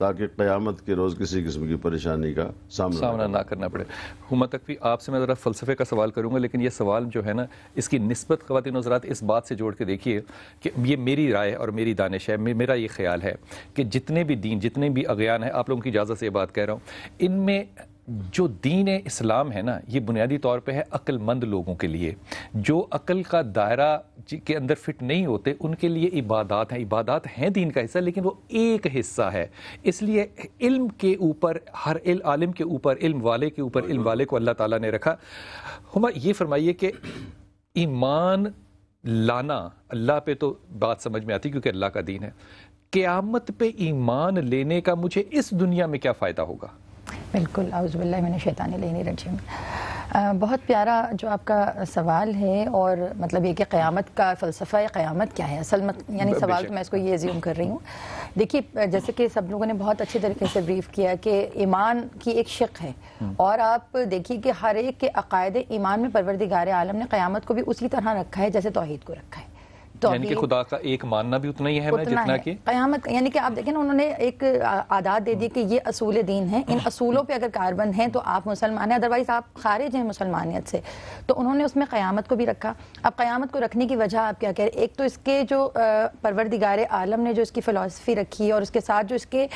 تاکہ قیامت کے روز کسی قسم کی پریشانی کا سامنا نہ کرنا پڑے. ہما تکفی آپ سے میں ذرا فلسفے کا سوال کروں گا، لیکن یہ سوال جو ہے نا اس کی نسبت خواتین و حضرات اس بات سے جوڑ کے دیکھیے کہ یہ میری رائے اور میری دانش ہے، میرا یہ خیال ہے کہ جتنے بھی دین، جتنے بھی اغیان ہیں، آپ لوگوں کی اجازت سے یہ بات کہہ رہا ہوں، ان میں جو دین اسلام ہے نا یہ بنیادی طور پہ ہے عقل مند لوگوں کے لیے. جو عقل کا دائرہ کے اندر فٹ نہیں ہوتے ان کے لیے عبادات ہیں. عبادات ہیں دین کا حصہ، لیکن وہ ایک حصہ ہے. اس لیے علم کے اوپر، ہر عالم کے اوپر، علم والے کے اوپر، علم والے کو اللہ تعالیٰ نے رکھا. ہما یہ فرمائیے کہ ایمان لانا اللہ پہ تو بات سمجھ میں آتی کیونکہ اللہ کا دین ہے. قیامت پہ ایمان لینے کا مجھے اس دنیا میں کیا فائدہ ہوگا؟ بالکل، اعوذ باللہ من الشیطان الرجیم. بہت پیارا جو آپ کا سوال ہے، اور مطلب یہ کہ قیامت کا فلسفہ قیامت کیا ہے اصل یعنی سوال تو میں اس کو یہ زیوم کر رہی ہوں. دیکھیے جیسے کہ سب لوگوں نے بہت اچھے طریقے سے بریف کیا کہ ایمان کی ایک شق ہے، اور آپ دیکھیے کہ ہر ایک کے عقائد ایمان میں پروردگار عالم نے قیامت کو بھی اسی طرح رکھا ہے جیسے توحید کو رکھا ہے. یعنی کہ خدا کا ایک ماننا بھی اتنا ہی ہے جتنا کہ قیامت. یعنی کہ آپ دیکھیں نا انہوں نے ایک عادات دے دی کہ یہ اصول دین ہیں، ان اصولوں پہ اگر کاربند ہیں تو آپ مسلمان ہیں، ادروائز آپ خارج ہیں مسلمانیت سے. تو انہوں نے اس میں قیامت کو بھی رکھا. اب قیامت کو رکھنے کی وجہ آپ کیا کہہ رہے ہیں؟ ایک تو اس کے جو پروردگار عالم نے جو اس کی فلسفی رکھی اور اس کے ساتھ جو اس کے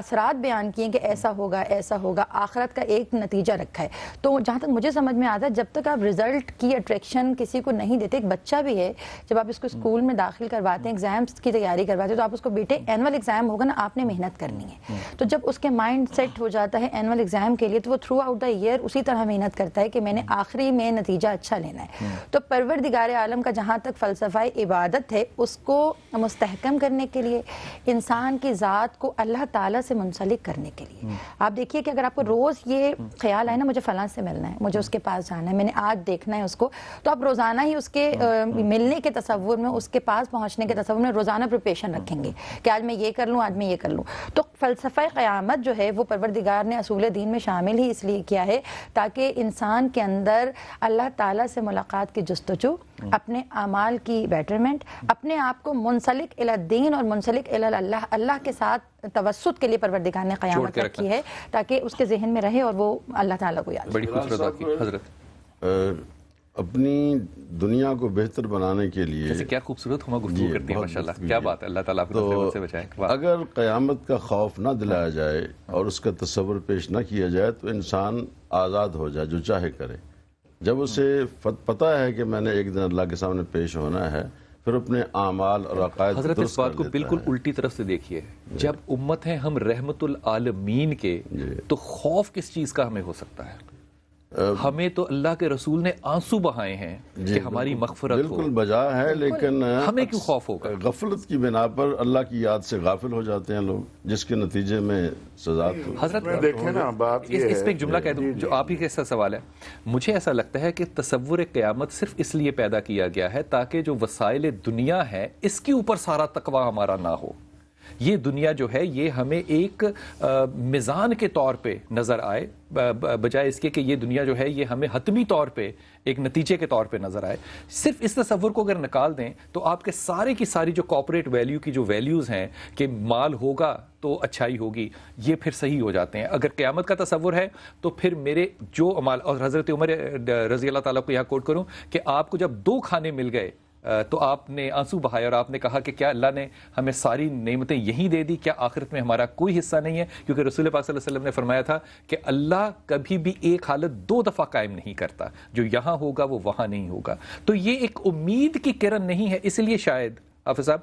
اثرات بیان کیے کہ ایسا ہوگا ایسا ہوگا، آخرت کا ایک نتیجہ رکھا ہے. تو جہاں تک مجھے سمجھ میں آتا ہے جب تک آپ رزلٹ کی اٹریکشن کسی کو نہیں دیتے، ایک بچہ بھی ہے جب آپ اس کو اسکول میں داخل کرواتے ہیں، ایگزامز کی تیاری کرواتے ہیں، تو آپ اس کو بیٹے اینول ایگزام ہوگا نا، آپ نے محنت کرنی ہے. تو جب اس کے مائنڈ سیٹ ہو جاتا ہے اینول ایگزام کے لیے تو وہ تھرو آؤٹ دا ایئر اسی طرح محنت کرتا ہے کہ میں نے آخری میں نتیجہ اچھا لینا ہے. تو پروردگار عالم کا جہاں تک فلسفہ عبادت ہے اس کو مستحکم کرنے کے لیے، انسان کی ذات کو اللہ تعالیٰ سے منسلک کرنے کے لیے. آپ دیکھیے کہ اگر آپ کو روز یہ خیال آئے نا مجھے فلاں سے ملنا ہے، مجھے اس کے پاس جانا ہے، میں نے آج دیکھنا ہے اس کو، تو آپ روزانہ ہی اس کے ملنے کے تصور میں، اس کے پاس پہنچنے کے تصور میں روزانہ پریپریشن رکھیں گے کہ آج میں یہ کر لوں، آج میں یہ کر لوں. تو فلسفہ قیامت جو ہے وہ پروردگار نے اصول دین میں شامل ہی اس لیے کیا ہے تاکہ انسان کے اندر اللہ تعالیٰ سے ملاقات کی جستجو، اپنے اعمال کی بیٹرمنٹ، اپنے آپ کو منسلک الی الدین اور منسلک الی اللہ، اللہ کے ساتھ توسط کے لیے پروردگار نے قیامت رکھی ہے تاکہ اس کے ذہن میں رہے اور وہ اللہ تعالیٰ کو یاد. بڑی خوبصورت بات کی حضرت. اپنی دنیا کو بہتر بنانے کے لیے جیسے کیا خوبصورت ہما گفتگو کرتی ہے ماشاءاللہ، کیا بات ہے. اللہ تعالیٰ آپ کو سے بچائے. اگر قیامت کا خوف نہ دلایا جائے اور اس کا تصور پیش نہ کیا جائے تو انسان آزاد ہو جائے، جو چاہے کرے. جب اسے پتہ ہے کہ میں نے ایک دن اللہ کے سامنے پیش ہونا ہے، پھر اپنے اعمال اور عقائد حضرت اس بات کو بالکل الٹی طرف سے دیکھیے. جب امت ہیں ہم رحمت العالمین کے، تو خوف کس چیز کا ہمیں ہو سکتا ہے؟ ہمیں تو اللہ کے رسول نے آنسو بہائے ہیں کہ ہماری مغفرت ہو. بالکل بجا ہے، لیکن ہمیں کیوں خوف ہوگا؟ غفلت کی بنا پر اللہ کی یاد سے غافل ہو جاتے ہیں لوگ، جس کے نتیجے میں سزا. حضرت دیکھیں نا بات یہ ہے، اس پہ ایک جملہ کہہ دوں جو آپ ہی کا سوال ہے. مجھے ایسا لگتا ہے کہ تصور قیامت صرف اس لیے پیدا کیا گیا ہے تاکہ جو وسائل دنیا ہے اس کے اوپر سارا تقوی ہمارا نہ ہو. یہ دنیا جو ہے یہ ہمیں ایک میزان کے طور پہ نظر آئے، بجائے اس کے کہ یہ دنیا جو ہے یہ ہمیں حتمی طور پہ ایک نتیجے کے طور پہ نظر آئے. صرف اس تصور کو اگر نکال دیں تو آپ کے سارے کی ساری جو کارپوریٹ ویلیو کی جو ویلیوز ہیں کہ مال ہوگا تو اچھائی ہوگی، یہ پھر صحیح ہو جاتے ہیں. اگر قیامت کا تصور ہے تو پھر میرے جو عمال، اور حضرت عمر رضی اللہ تعالیٰ کو یہاں کوٹ کروں کہ آپ کو جب 2 کھانے مل گئے تو آپ نے آنسو بہائے اور آپ نے کہا کہ کیا اللہ نے ہمیں ساری نعمتیں یہیں دے دی؟ کیا آخرت میں ہمارا کوئی حصہ نہیں ہے؟ کیونکہ رسول پاک صلی اللہ علیہ وسلم نے فرمایا تھا کہ اللہ کبھی بھی ایک حالت 2 دفعہ قائم نہیں کرتا، جو یہاں ہوگا وہ وہاں نہیں ہوگا. تو یہ ایک امید کی کرن نہیں ہے. اس لیے شاید حافظ صاحب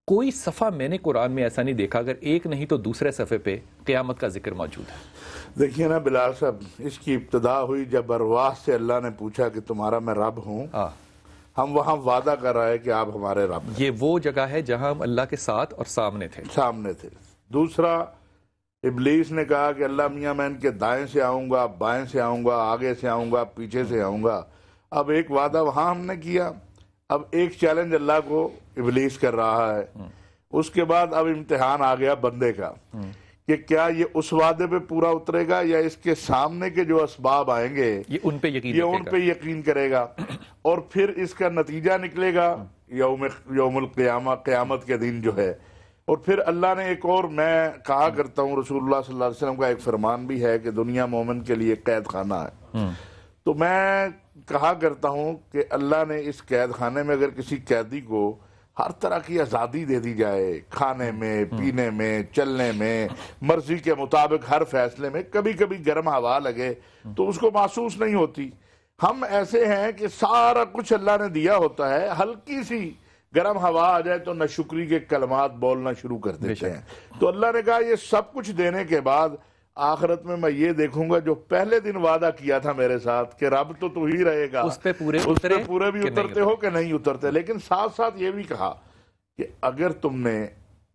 کوئی صفحہ میں نے قرآن میں ایسا نہیں دیکھا اگر ایک نہیں تو دوسرے صفحے پہ قیامت کا ذکر موجود ہے. دیکھیے نا بلال صاحب، اس کی ابتدا ہوئی جب ارواح سے اللہ نے پوچھا کہ تمہارا میں رب ہوں. ہم وہاں وعدہ کر رہے ہیں کہ آپ ہمارے رب ہیں. یہ وہ جگہ ہے جہاں ہم اللہ کے ساتھ اور سامنے تھے. دوسرا، ابلیس نے کہا کہ اللہ میاں میں ان کے دائیں سے آؤں گا، بائیں سے آؤں گا، آگے سے آؤں گا، پیچھے سے آؤں گا. اب ایک وعدہ وہاں ہم نے کیا، اب ایک چیلنج اللہ کو ابلیس کر رہا ہے. اس کے بعد اب امتحان آ گیا بندے کا کہ کیا یہ اس وعدے پہ پورا اترے گا یا اس کے سامنے کے جو اسباب آئیں گے یہ ان پہ یقین کرے گا، اور پھر اس کا نتیجہ نکلے گا یوم القیامہ، قیامت کے دن جو ہے. اور پھر اللہ نے ایک اور، میں کہا کرتا ہوں رسول اللہ صلی اللہ علیہ وسلم کا ایک فرمان بھی ہے کہ دنیا مومن کے لیے قید خانہ ہے، تو میں کہا کرتا ہوں کہ اللہ نے اس قید خانے میں اگر کسی قیدی کو ہر طرح کی آزادی دے دی جائے، کھانے میں، پینے میں، چلنے میں، مرضی کے مطابق ہر فیصلے میں، کبھی کبھی گرم ہوا لگے تو اس کو محسوس نہیں ہوتی. ہم ایسے ہیں کہ سارا کچھ اللہ نے دیا ہوتا ہے، ہلکی سی گرم ہوا آ جائے تو ناشکری کے کلمات بولنا شروع کر دیتے ہیں. تو اللہ نے کہا یہ سب کچھ دینے کے بعد آخرت میں یہ دیکھوں گا جو پہلے دن وعدہ کیا تھا میرے ساتھ کہ رب تو ہی رہے گا، اس پہ پورے بھی اترتے ہو کہ نہیں اترتے. لیکن ساتھ ساتھ یہ بھی کہا کہ اگر تم نے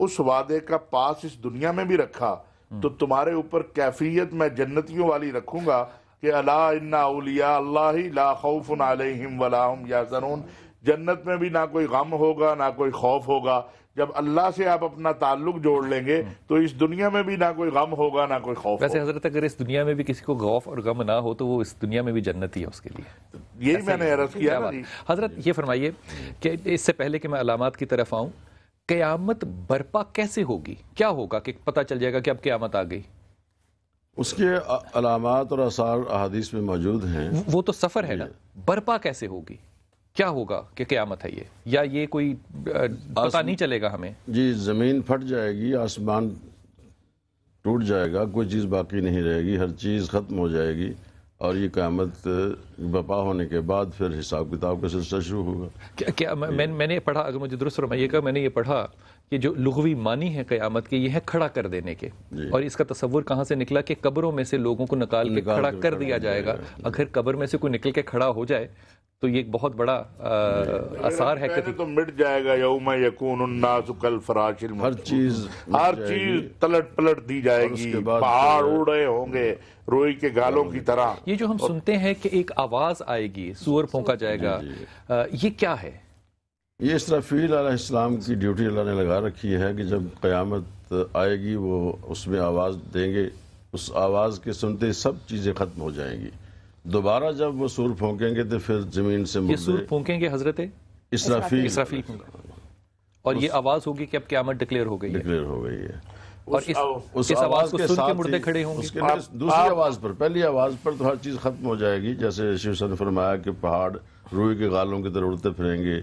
اس وعدے کا پاس اس دنیا میں بھی رکھا تو تمہارے اوپر کیفیت میں جنتیوں والی رکھوں گا کہ الا ان اولیاء اللہ لا خوف علیہم ولا هم یحزنون. جنت میں بھی نہ کوئی غم ہوگا نہ کوئی خوف ہوگا. جب اللہ سے آپ اپنا تعلق جوڑ لیں گے تو اس دنیا میں بھی نہ کوئی غم ہوگا نہ کوئی خوف ویسے ہوگا. حضرت اگر اس دنیا میں بھی کسی کو خوف اور غم نہ ہو تو وہ اس دنیا میں بھی جنت ہی ہے اس کے لیے. یہی میں نے عرض کیا نا. حضرت یہ فرمائیے کہ اس سے پہلے کہ میں علامات کی طرف آؤں، قیامت برپا کیسے ہوگی؟ کیا ہوگا کہ پتہ چل جائے گا کہ اب قیامت آ گئی؟ اس کے علامات اور آثار احادیث میں موجود ہیں. وہ تو سفر ہے نا، برپا کیسے ہوگی؟ کیا ہوگا کہ قیامت ہے یہ، یا یہ کوئی پتہ نہیں چلے گا ہمیں؟ جی، زمین پھٹ جائے گی، آسمان ٹوٹ جائے گا، کوئی چیز باقی نہیں رہے گی، ہر چیز ختم ہو جائے گی، اور یہ قیامت برپا ہونے کے بعد پھر حساب کتاب کا سلسلہ شروع ہوگا. کیا میں نے پڑھا، اگر مجھے درست فرمائیے گا، میں نے یہ پڑھا کہ جو لغوی معنی ہے قیامت کے یہ ہے کھڑا کر دینے کے، اور اس کا تصور کہاں سے نکلا کہ قبروں میں سے لوگوں کو نکال کے کھڑا کر دیا جائے گا. اگر قبر میں سے کوئی نکل کے کھڑا ہو جائے تو یہ ایک بہت بڑا اثار ہے کہ تو مٹ جائے گا. یوم یکون الناس کالفراش المبثوث. ہر چیز تلٹ پلٹ دی جائے گی، پہاڑ اڑ رہے ہوں گے روئی کے گالوں کی طرح. یہ جو ہم سنتے ہیں کہ ایک آواز آئے گی، سور پھونکا جائے گا، یہ کیا ہے؟ یہ اسرافیل علیہ السلام کی ڈیوٹی اللہ نے لگا رکھی ہے کہ جب قیامت آئے گی وہ اس میں آواز دیں گے، اس آواز کے سنتے سب چیزیں ختم ہو جائیں گی. دوبارہ جب وہ سور پھونکیں گے تو پھر زمین سے یہ سور پھونکیں گے حضرت اسرافیل اور یہ آواز ہوگی کہ اب قیامت ڈکلیئر ہو گئی ہے. اور اس آواز کو سن کے مردے کھڑے ہوں گے. دوسری آواز پر، پہلی آواز پر تو ہر چیز ختم ہو جائے گی، جیسے شیو نے فرمایا کہ پہاڑ روئی کے گالوں کی طرح اڑتے پھریں گے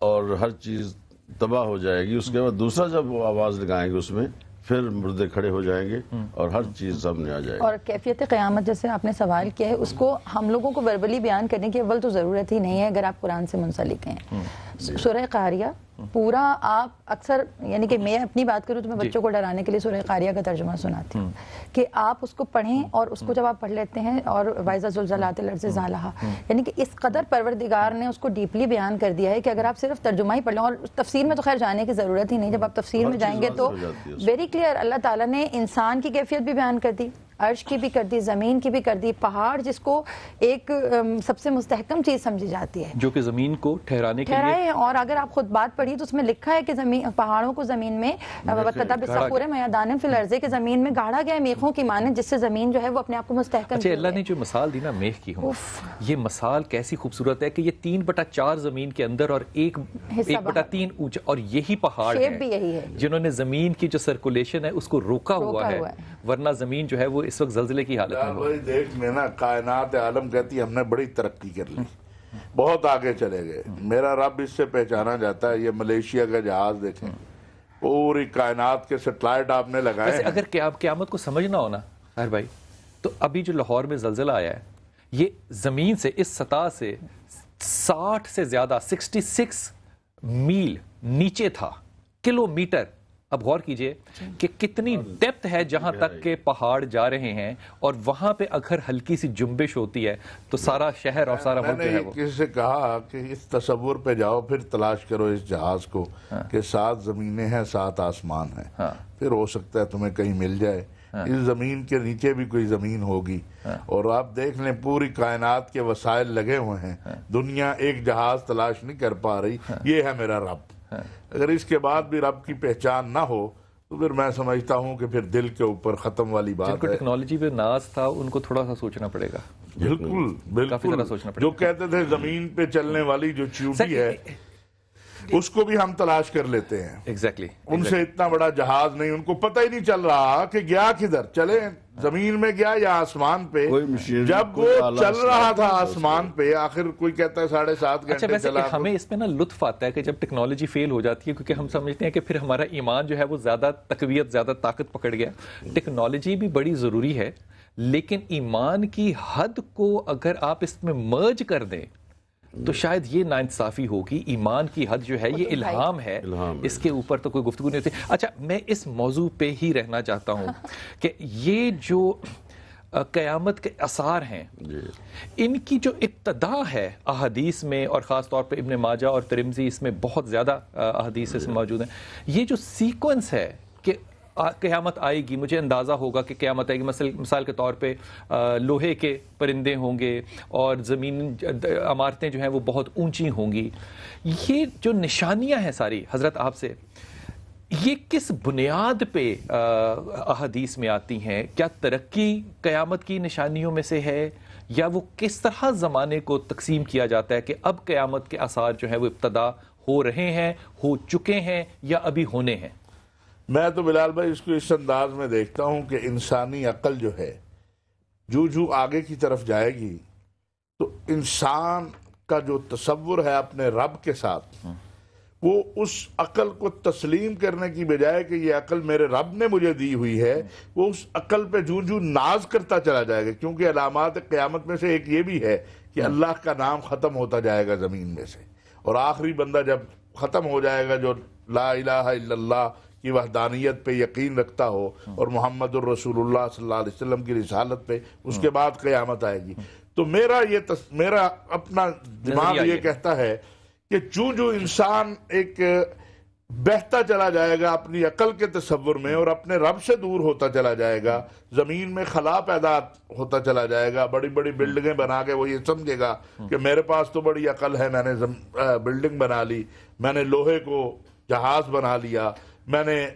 اور ہر چیز تباہ ہو جائے گی. اس کے بعد دوسرا جب وہ آواز لگائیں گے اس میں پھر مردے کھڑے ہو جائیں گے اور ہر چیز سامنے آ جائے گی. اور کیفیت قیامت جیسے آپ نے سوال کیا ہے، اس کو ہم لوگوں کو وربلی بیان کرنے کی اول تو ضرورت ہی نہیں ہے اگر آپ قرآن سے منسلک ہیں. سورہ قاریہ پورا آپ اکثر، یعنی کہ میں اپنی بات کروں تو میں بچوں کو ڈرانے کے لیے سورہ قاریہ کا ترجمہ سناتی ہوں کہ آپ اس کو پڑھیں، اور اس کو جب آپ پڑھ لیتے ہیں اور وَإِذَا زُلْزِلَتِ الْأَرْضُ زِلْزَالَهَا، یعنی کہ اس قدر پروردگار نے اس کو ڈیپلی بیان کر دیا ہے کہ اگر آپ صرف ترجمہ ہی پڑھ لیں، اور تفسیر میں تو خیر جانے کی ضرورت ہی نہیں، جب آپ تفسیر میں جائیں گے تو ویری کلیئر اللہ تعالیٰ نے انسان کی کیفیت بھی بیان کر دی، عرش کی بھی کر دی، زمین کی بھی کر دی، پہاڑ جس کو ایک سب سے مستحکم چیز سمجھی جاتی ہے جو کہ زمین کو ٹھہرانے کے لیے. اور اگر آپ خود بات پڑھی تو اس میں لکھا ہے کہ پہاڑوں کو زمین میں بِالصَّخُورِ مَيَدَانٍ فِي الْأَرْضِ کہ زمین میں گاڑا گیا میخوں کی مانند، جس سے زمین جو ہے وہ اپنے آپ کو مستحکم. اچھا، اللہ نے جو مثال دی نا میخ کی، یہ مثال کیسی خوبصورت ہے کہ یہ 3/4 زمین کے اندر اور 1/3 اونچا، اور یہی پہاڑ ہے جنہوں نے زمین کی جو سرکولیشن ہے اس کو روکا ہوا ہے، ورنہ زمین جو ہے وہ اس وقت زلزلے کی حالت میں ہے. دیکھ میں نا کائنات عالم کہتی ہے ہم نے بڑی ترقی کر لی، بہت آگے چلے گئے. میرا رب اس سے پہچانا جاتا ہے. یہ ملیشیا کا جہاز دیکھیں، پوری کائنات کے سیٹلائٹ آپ نے لگائے ہیں. اگر قیامت کو سمجھنا ہونا خیر بھائی، تو ابھی جو لاہور میں زلزلہ آیا ہے یہ زمین سے، اس سطح سے 60 سے زیادہ 66 میل نیچے تھا، کلومیٹر. اب غور کیجئے کہ کتنی ڈیپتھ ہے جہاں تک کہ پہاڑ جا رہے ہیں، اور وہاں پہ اگر ہلکی سی جنبش ہوتی ہے تو سارا شہر اور سارا ملک جو ہے وہ. میں نے کسی سے کہا کہ اس تصور پہ جاؤ، پھر تلاش کرو اس جہاز کو کہ 7 زمینیں ہیں 7 آسمان ہیں، پھر ہو سکتا ہے تمہیں کہیں مل جائے. اس زمین کے نیچے بھی کوئی زمین ہوگی. اور آپ دیکھ لیں پوری کائنات کے وسائل لگے ہوئے ہیں، دنیا ایک جہاز تلاش نہیں کر پا رہی. یہ ہے میرا رب. اگر اس کے بعد بھی رب کی پہچان نہ ہو تو پھر میں سمجھتا ہوں کہ پھر دل کے اوپر ختم والی بات ہے. جن کو ٹیکنالوجی پہ ناز تھا ان کو تھوڑا سا سوچنا پڑے گا. بالکل بالکل. جو کہتے تھے زمین پہ چلنے والی جو چیوٹی ہے اس کو بھی ہم تلاش کر لیتے ہیں. ایگزیکٹلی ان سے اتنا بڑا جہاز نہیں, ان کو پتہ ہی نہیں چل رہا کہ گیا کدھر, چلے زمین میں گیا یا آسمان پہ. جب وہ چل رہا تھا آسمان پہ, آخر کوئی کہتا ہے 7.5 گھنٹے چلا. ہمیں اس میں نا لطف آتا ہے کہ جب ٹیکنالوجی فیل ہو جاتی ہے, کیونکہ ہم سمجھتے ہیں کہ پھر ہمارا ایمان جو ہے وہ زیادہ تقویت, زیادہ طاقت پکڑ گیا. ٹیکنالوجی بھی بڑی ضروری ہے, لیکن ایمان کی حد کو اگر آپ اس میں مرج کر دیں تو شاید یہ ناانصافی ہوگی. ایمان کی حد جو ہے یہ الہام ہے, اس کے اوپر تو کوئی گفتگو نہیں ہوتی. اچھا, میں اس موضوع پہ ہی رہنا چاہتا ہوں کہ یہ جو قیامت کے آثار ہیں, ان کی جو ابتدا ہے احادیث میں, اور خاص طور پہ ابن ماجہ اور ترمذی اس میں بہت زیادہ احادیث اس میں موجود ہیں, یہ جو سیکوینس ہے کہ قیامت آئے گی, مجھے اندازہ ہوگا کہ قیامت آئے گی, مثال کے طور پہ لوہے کے پرندے ہوں گے اور زمین عمارتیں جو ہیں وہ بہت اونچی ہوں گی. یہ جو نشانیاں ہیں ساری حضرت آپ سے, یہ کس بنیاد پہ احادیث میں آتی ہیں؟ کیا ترقی قیامت کی نشانیوں میں سے ہے, یا وہ کس طرح زمانے کو تقسیم کیا جاتا ہے کہ اب قیامت کے آثار جو ہیں وہ ابتدا ہو رہے ہیں, ہو چکے ہیں, یا ابھی ہونے ہیں؟ میں تو بلال بھائی اس کو اس انداز میں دیکھتا ہوں کہ انسانی عقل جو ہے جو آگے کی طرف جائے گی, تو انسان کا جو تصور ہے اپنے رب کے ساتھ, وہ اس عقل کو تسلیم کرنے کی بجائے کہ یہ عقل میرے رب نے مجھے دی ہوئی ہے, وہ اس عقل پہ جو ناز کرتا چلا جائے گا. کیونکہ علامات قیامت میں سے ایک یہ بھی ہے کہ اللہ کا نام ختم ہوتا جائے گا زمین میں سے, اور آخری بندہ جب ختم ہو جائے گا جو لا الہ الا اللہ کی وحدانیت پہ یقین رکھتا ہو اور محمد الرسول اللہ صلی اللہ علیہ وسلم کی رسالت پہ, اس کے بعد قیامت آئے گی. تو میرا اپنا دماغ یہ کہتا ہے کہ جو انسان ایک بہتا چلا جائے گا اپنی عقل کے تصور میں اور اپنے رب سے دور ہوتا چلا جائے گا, زمین میں خلا پیدا ہوتا چلا جائے گا, بڑی بڑی بلڈنگیں بنا کے وہ یہ سمجھے گا کہ میرے پاس تو بڑی عقل ہے, میں نے بلڈنگ بنا لی, میں نے لوہے کو جہاز بنا لیا, میں نے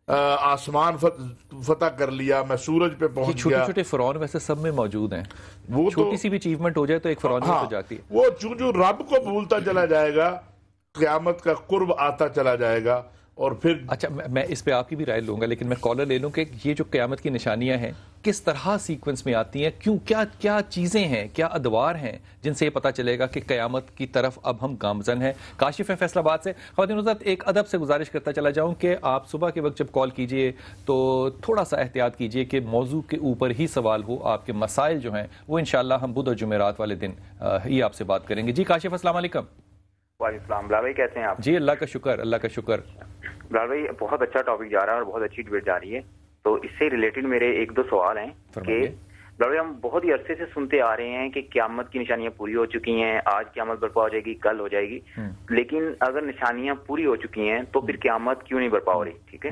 آسمان فتح کر لیا, میں سورج پہ پہنچ گیا. چھوٹے چھوٹے فرعون ویسے سب میں موجود ہیں, وہ چھوٹی سی بھی اچیومنٹ ہو جائے تو ایک فرعون ہو جاتی ہے. وہ جو رب کو بھولتا چلا جائے گا, قیامت کا قرب آتا چلا جائے گا. اور پھر اچھا, میں اس پہ آپ کی بھی رائے لوں گا, لیکن میں کالر لے لوں کہ یہ جو قیامت کی نشانیاں ہیں کس طرح سیکوینس میں آتی ہیں, کیوں, کیا چیزیں ہیں, کیا ادوار ہیں جن سے یہ پتہ چلے گا کہ قیامت کی طرف اب ہم گامزن ہیں. کاشف ہیں فیصل آباد سے. خواتین حضرات, ایک ادب سے گزارش کرتا چلا جاؤں کہ آپ صبح کے وقت جب کال کیجئے تو تھوڑا سا احتیاط کیجئے کہ موضوع کے اوپر ہی سوال ہو. آپ کے مسائل جو ہیں وہ انشاءاللہ ہم بدھ اور جمعرات والے دن ہی آپ سے بات کریں گے. جی کاشف, السلام علیکم. وعلیکم السلام. بلال بھائی کیسے ہیں آپ؟ جی اللہ کا شکر, اللہ کا شکر. بلال بھائی بہت اچھا ٹاپک جا رہا ہے اور بہت اچھی ڈبیٹ جا رہی ہے, تو اس سے ریلیٹڈ میرے 1-2 سوال ہیں کہ بلال بھائی ہم بہت ہی عرصے سے سنتے آ رہے ہیں کہ قیامت کی نشانیاں پوری ہو چکی ہیں, آج قیامت برپا ہو جائے گی, کل ہو جائے گی, لیکن اگر نشانیاں پوری ہو چکی ہیں تو پھر قیامت کیوں نہیں برپا ہو رہی؟ ٹھیک ہے.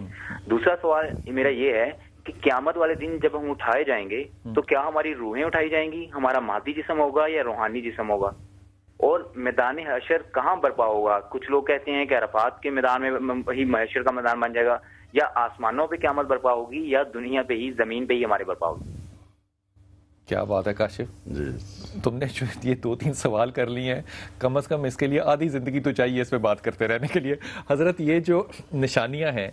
دوسرا سوال میرا یہ ہے کہ قیامت والے دن جب ہم اٹھائے جائیں گے تو کیا ہماری روحیں اٹھائی جائیں گی, ہمارا مادی جسم ہوگا یا روحانی جسم ہوگا, اور میدان حشر کہاں برپا ہوگا؟ کچھ لوگ کہتے ہیں کہ عرفات کے میدان میں ہی محشر کا میدان بن جائے گا, یا آسمانوں پہ قیامت برپا ہوگی, یا دنیا پہ ہی, زمین پہ ہی ہمارے برپا ہوگی؟ کیا بات ہے کاشف, جی تم نے جو یہ 2-3 سوال کر لیے ہیں, کم از کم اس کے لیے آدھی زندگی تو چاہیے اس پہ بات کرتے رہنے کے لیے. حضرت یہ جو نشانیاں ہیں,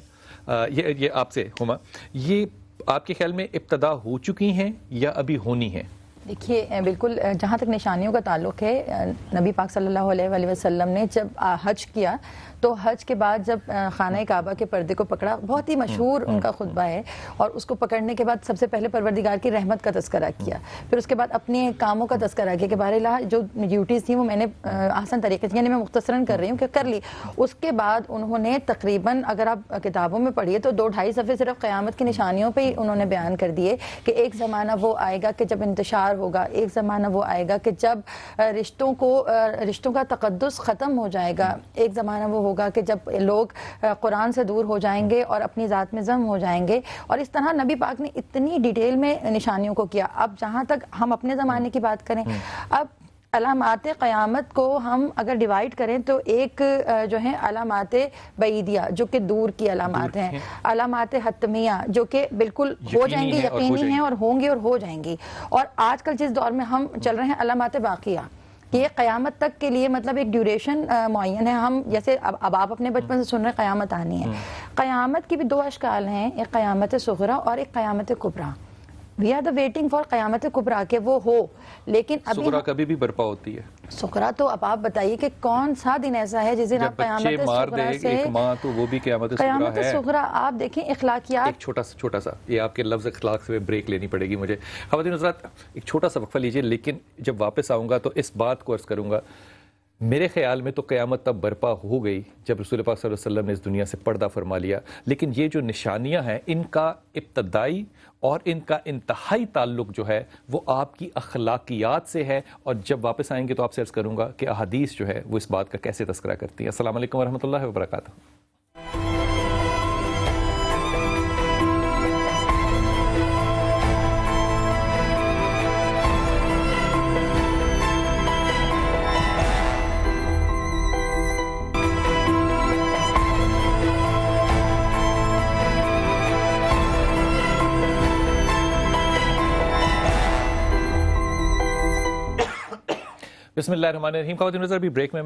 یہ آپ سے ہما, یہ آپ کے خیال میں ابتدا ہو چکی ہیں یا ابھی ہونی ہیں؟ دیکھیے بالکل, جہاں تک نشانیوں کا تعلق ہے, نبی پاک صلی اللہ علیہ وآلہ وسلم نے جب حج کیا تو حج کے بعد جب خانہ کعبہ کے پردے کو پکڑا, بہت ہی مشہور ان کا خطبہ ہے, اور اس کو پکڑنے کے بعد سب سے پہلے پروردگار کی رحمت کا تذکرہ کیا, پھر اس کے بعد اپنے کاموں کا تذکرہ کیا کہ بہرحال جو ڈیوٹیز تھیں وہ میں نے آسان طریقے سے, یعنی میں مختصراً کر رہی ہوں کہ کر لی. اس کے بعد انہوں نے تقریباً, اگر آپ کتابوں میں پڑھیے تو 2-2.5 صفحے صرف قیامت کی نشانیوں پہ ہی انہوں نے بیان کر دیے کہ ایک زمانہ وہ آئے گا کہ جب انتشار ہوگا, ایک زمانہ وہ آئے گا کہ جب رشتوں کا تقدس ختم ہو جائے گا, ایک زمانہ وہ ہوگا کہ جب لوگ قرآن سے دور ہو جائیں گے اور اپنی ذات میں ضم ہو جائیں گے. اور اس طرح نبی پاک نے اتنی ڈیٹیل میں نشانیوں کو کیا. اب جہاں تک ہم اپنے زمانے کی بات کریں, اب علامات قیامت کو ہم اگر ڈیوائیڈ کریں تو ایک جو ہیں علامات بعیدیہ جو کہ دور کی علامات ہیں, علامات حتمیہ جو کہ بالکل ہو جائیں گی, یقینی ہیں اور ہوں گی اور ہو جائیں گی, اور آج کل جس دور میں ہم چل رہے ہیں علامات باقیہ. یہ قیامت تک کے لیے مطلب ایک ڈیوریشن معین ہے. ہم جیسے اب آپ اپنے بچپن سے سن رہے ہیں قیامت آنی ہے. قیامت کی بھی دو اشکال ہیں, ایک قیامت صغریٰ اور ایک قیامت کبریٰ. We are the waiting for قیامت کبریٰ کہ وہ ہو, لیکن ابھی صغریٰ کبھی بھی برپا ہوتی ہے. صغریٰ تو اب آپ بتائیے کہ کون سا دن ایسا ہے جس دن آپ قیامت صغریٰ سے, ایک ماں تو وہ بھی قیامت قیامت صغریٰ آپ دیکھیں اخلاقیات. ایک چھوٹا سا یہ آپ کے لفظ اخلاق سے بریک لینی پڑے گی مجھے. خواتین حضرات ایک چھوٹا سا وقفہ لیجئے, لیکن جب واپس آؤں گا تو اس بات کو عرض کروں گا. میرے خیال میں تو قیامت تب برپا ہو گئی جب رسول پاک صلی اللہ علیہ وسلم نے اس دنیا سے پردہ فرما لیا, لیکن یہ جو نشانیاں ہیں ان کا ابتدائی اور ان کا انتہائی تعلق جو ہے وہ آپ کی اخلاقیات سے ہے. اور جب واپس آئیں گے تو آپ سے عرض کروں گا کہ احادیث جو ہے وہ اس بات کا کیسے تذکرہ کرتی ہیں. السلام علیکم ورحمۃ اللہ وبرکاتہ. بسم اللہ الرحمن الرحیم. خواتین نظر ابھی بریک میں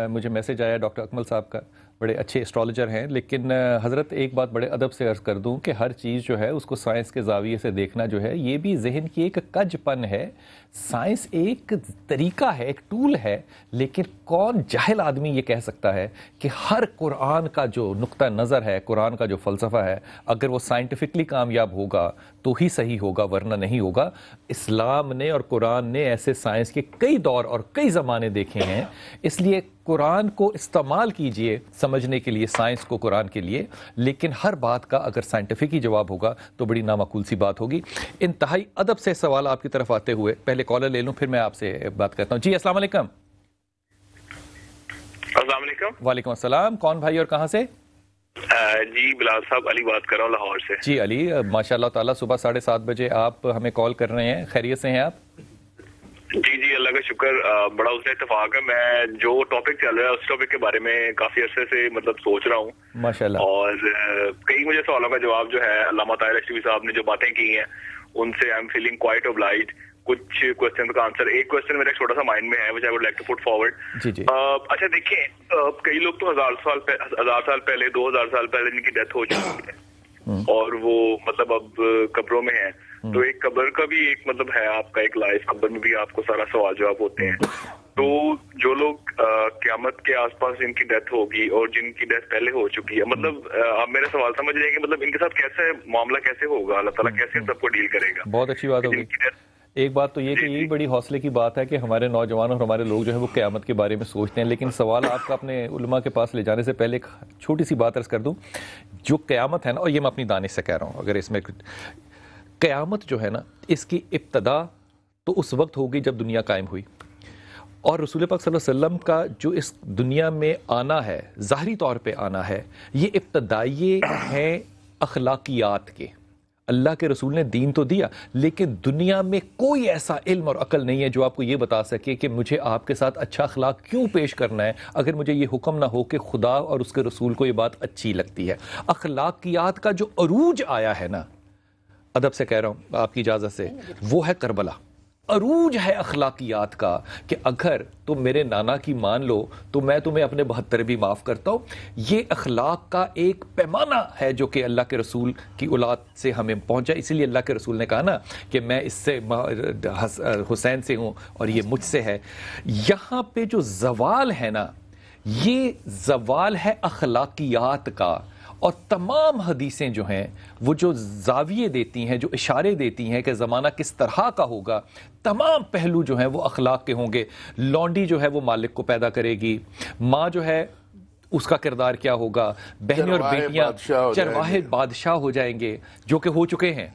مجھے میسج آیا ڈاکٹر اکمل صاحب کا, بڑے اچھے اسٹرالوجر ہیں, لیکن حضرت ایک بات بڑے ادب سے عرض کر دوں کہ ہر چیز جو ہے اس کو سائنس کے زاویے سے دیکھنا جو ہے یہ بھی ذہن کی ایک کج پن ہے. سائنس ایک طریقہ ہے, ایک ٹول ہے, لیکن کون جاہل آدمی یہ کہہ سکتا ہے کہ ہر قرآن کا جو نقطہ نظر ہے, قرآن کا جو فلسفہ ہے, اگر وہ سائنٹیفکلی کامیاب ہوگا تو ہی صحیح ہوگا ورنہ نہیں ہوگا. اسلام نے اور قرآن نے ایسے سائنس کے کئی دور اور کئی زمانے دیکھے ہیں, اس لیے قرآن کو استعمال کیجئے سمجھنے کے لیے, سائنس کو قرآن کے لیے, لیکن ہر بات کا اگر سائنٹیفک ہی جواب ہوگا تو بڑی نامعقول سی بات ہوگی. انتہائی ادب سے سوال آپ کی طرف آتے ہوئے پہلے کالر لے لوں پھر میں آپ سے بات کرتا ہوں. جی السلام علیکم. السلام علیکم. وعلیکم السلام. کون بھائی اور کہاں سے؟ جی بلال صاحب, علی بات کر رہا ہوں لاہور سے. جی علی, ماشاء اللہ تعالیٰ صبح 7:30 بجے آپ ہمیں کال کر رہے ہیں, خیریت سے ہیں آپ؟ جی اللہ کا شکر, بڑا اس اتفاق ہے. میں جو ٹاپک چل رہا ہے اس ٹاپک کے بارے میں کافی عرصے سے مطلب سوچ رہا ہوں ماشاءاللہ, اور کئی مجھے سوالوں کا جواب جو ہے علامہ طاہر اشرفی صاحب نے جو باتیں کی ہیں ان سے آئی ایم فیلنگ کوائٹ اوبلائجڈ. کچھ کوسچن کا آنسر, ایک کوسچن میرا چھوٹا سا مائنڈ میں ہے which I would like to put forward. جی جی. اچھا دیکھیں, کئی لوگ تو 1000 سال پہلے 2000 سال پہلے ان کی ڈیتھ ہو چکی ہے اور وہ مطلب اب قبروں میں ہیں. تو ایک قبر کا بھی ایک مطلب ہے آپ کا ایک لائف, قبر میں بھی آپ کو سارا سوال جواب ہوتے ہیں. تو جو لوگ قیامت کے آس پاس جن کی ڈیتھ ہوگی اور جن کی ڈیتھ پہلے ہو چکی ہے, مطلب آپ میرا سوال سمجھ رہے ہیں کہ مطلب ان کے ساتھ کیسے معاملہ کیسے ہوگا, اللہ تعالیٰ کیسے سب کو ڈیل کرے گا؟ بہت اچھی بات ہوگی. ایک بات تو یہ کہ یہی بڑی حوصلے کی بات ہے کہ ہمارے نوجوان اور ہمارے لوگ جو ہے وہ قیامت کے بارے میں سوچتے ہیں. لیکن سوال آپ کا اپنے علماء کے پاس لے جانے سے پہلے ایک چھوٹی سی بات عرض کر دوں. جو قیامت ہے نا, اور یہ میں اپنی دانش سے کہہ رہا ہوں, اگر اس میں قیامت جو ہے نا اس کی ابتدا تو اس وقت ہوگی جب دنیا قائم ہوئی, اور رسول پاک صلی اللہ علیہ وسلم کا جو اس دنیا میں آنا ہے, ظاہری طور پہ آنا ہے, یہ ابتدائی ہیں اخلاقیات کے. اللہ کے رسول نے دین تو دیا, لیکن دنیا میں کوئی ایسا علم اور عقل نہیں ہے جو آپ کو یہ بتا سکے کہ مجھے آپ کے ساتھ اچھا اخلاق کیوں پیش کرنا ہے اگر مجھے یہ حکم نہ ہو کہ خدا اور اس کے رسول کو یہ بات اچھی لگتی ہے. اخلاقیات کا جو عروج آیا ہے نا, ادب سے کہہ رہا ہوں آپ کی اجازت سے, وہ ہے کربلا. عروج ہے اخلاقیات کا کہ اگر تم میرے نانا کی مان لو تو میں تمہیں اپنے 72 بھی معاف کرتا ہوں. یہ اخلاق کا ایک پیمانہ ہے جو کہ اللہ کے رسول کی اولاد سے ہمیں پہنچا. اسی لیے اللہ کے رسول نے کہا نا کہ میں اس سے حسین سے ہوں اور یہ مجھ سے ہے. یہاں پہ جو زوال ہے نا, یہ زوال ہے اخلاقیات کا. اور تمام حدیثیں جو ہیں وہ جو زاویے دیتی ہیں, جو اشارے دیتی ہیں کہ زمانہ کس طرح کا ہوگا, تمام پہلو جو ہیں وہ اخلاق کے ہوں گے. لونڈی جو ہے وہ مالک کو پیدا کرے گی, ماں جو ہے اس کا کردار کیا ہوگا, بہنیں اور بیٹیاں چرواہے بادشاہ ہو جائیں گے جو کہ ہو چکے ہیں.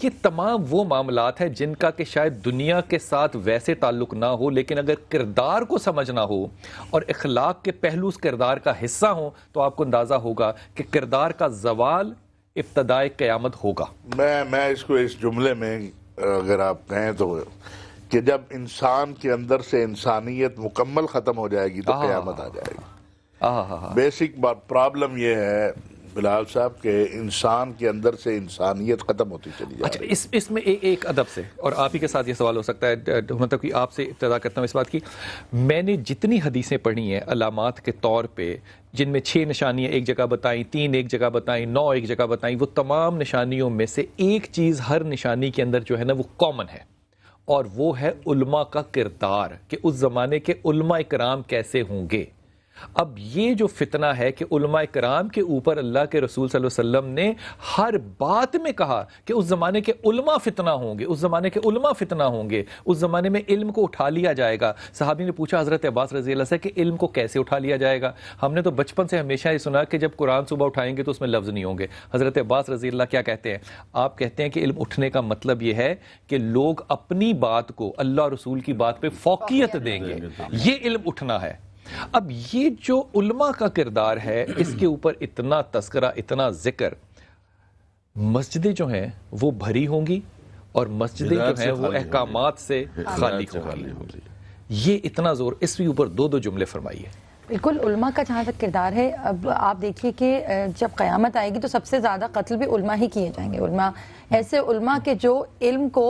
یہ تمام وہ معاملات ہیں جن کا کہ شاید دنیا کے ساتھ ویسے تعلق نہ ہو, لیکن اگر کردار کو سمجھنا ہو اور اخلاق کے پہلو اس کردار کا حصہ ہوں تو آپ کو اندازہ ہوگا کہ کردار کا زوال ابتدائے قیامت ہوگا. میں اس کو اس جملے میں اگر آپ کہیں تو کہ جب انسان کے اندر سے انسانیت مکمل ختم ہو جائے گی تو قیامت آ جائے گی. بیسک بات پرابلم یہ ہے بلال صاحب کہ انسان کے اندر سے انسانیت ختم ہوتی چلی جا رہی ہے. اچھا اس میں ایک ادب سے اور آپ ہی کے ساتھ یہ سوال ہو سکتا ہے، مطلب کہ آپ سے ابتدا کرتا ہوں اس بات کی. میں نے جتنی حدیثیں پڑھی ہیں علامات کے طور پہ، جن میں 6 نشانیاں ایک جگہ بتائیں، 3 ایک جگہ بتائیں، 9 ایک جگہ بتائیں، وہ تمام نشانیوں میں سے ایک چیز ہر نشانی کے اندر جو ہے نا وہ کامن ہے، اور وہ ہے علماء کا کردار، کہ اس زمانے کے علماء کرام کیسے ہوں گے. اب یہ جو فتنہ ہے کہ علماء کرام کے اوپر اللہ کے رسول صلی اللہ علیہ وسلم نے ہر بات میں کہا کہ اس زمانے کے علماء فتنہ ہوں گے، اس زمانے کے علماء فتنہ ہوں گے، اس زمانے میں علم کو اٹھا لیا جائے گا. صحابی نے پوچھا حضرت عباس رضی اللہ سے کہ علم کو کیسے اٹھا لیا جائے گا؟ ہم نے تو بچپن سے ہمیشہ یہ سنا کہ جب قرآن صبح اٹھائیں گے تو اس میں لفظ نہیں ہوں گے. حضرت عباس رضی اللہ کیا کہتے ہیں؟ آپ کہتے ہیں کہ علم اٹھنے کا مطلب یہ ہے کہ لوگ اپنی بات کو اللہ رسول کی بات پہ فوقیت دیں گے، یہ علم اٹھنا ہے. اب یہ جو علماء کا کردار ہے اس کے اوپر اتنا تذکرہ، اتنا ذکر، مسجدیں جو ہیں وہ بھری ہوں گی اور مسجدیں جو ہیں وہ احکامات سے خالی ہوں گی. یہ اتنا زور، اس کے اوپر 2 جملے فرمائیے. بالکل علماء کا جہاں تک کردار ہے، اب آپ دیکھیے کہ جب قیامت آئے گی تو سب سے زیادہ قتل بھی علماء ہی کیے جائیں گے. علماء ایسے علماء کے جو علم کو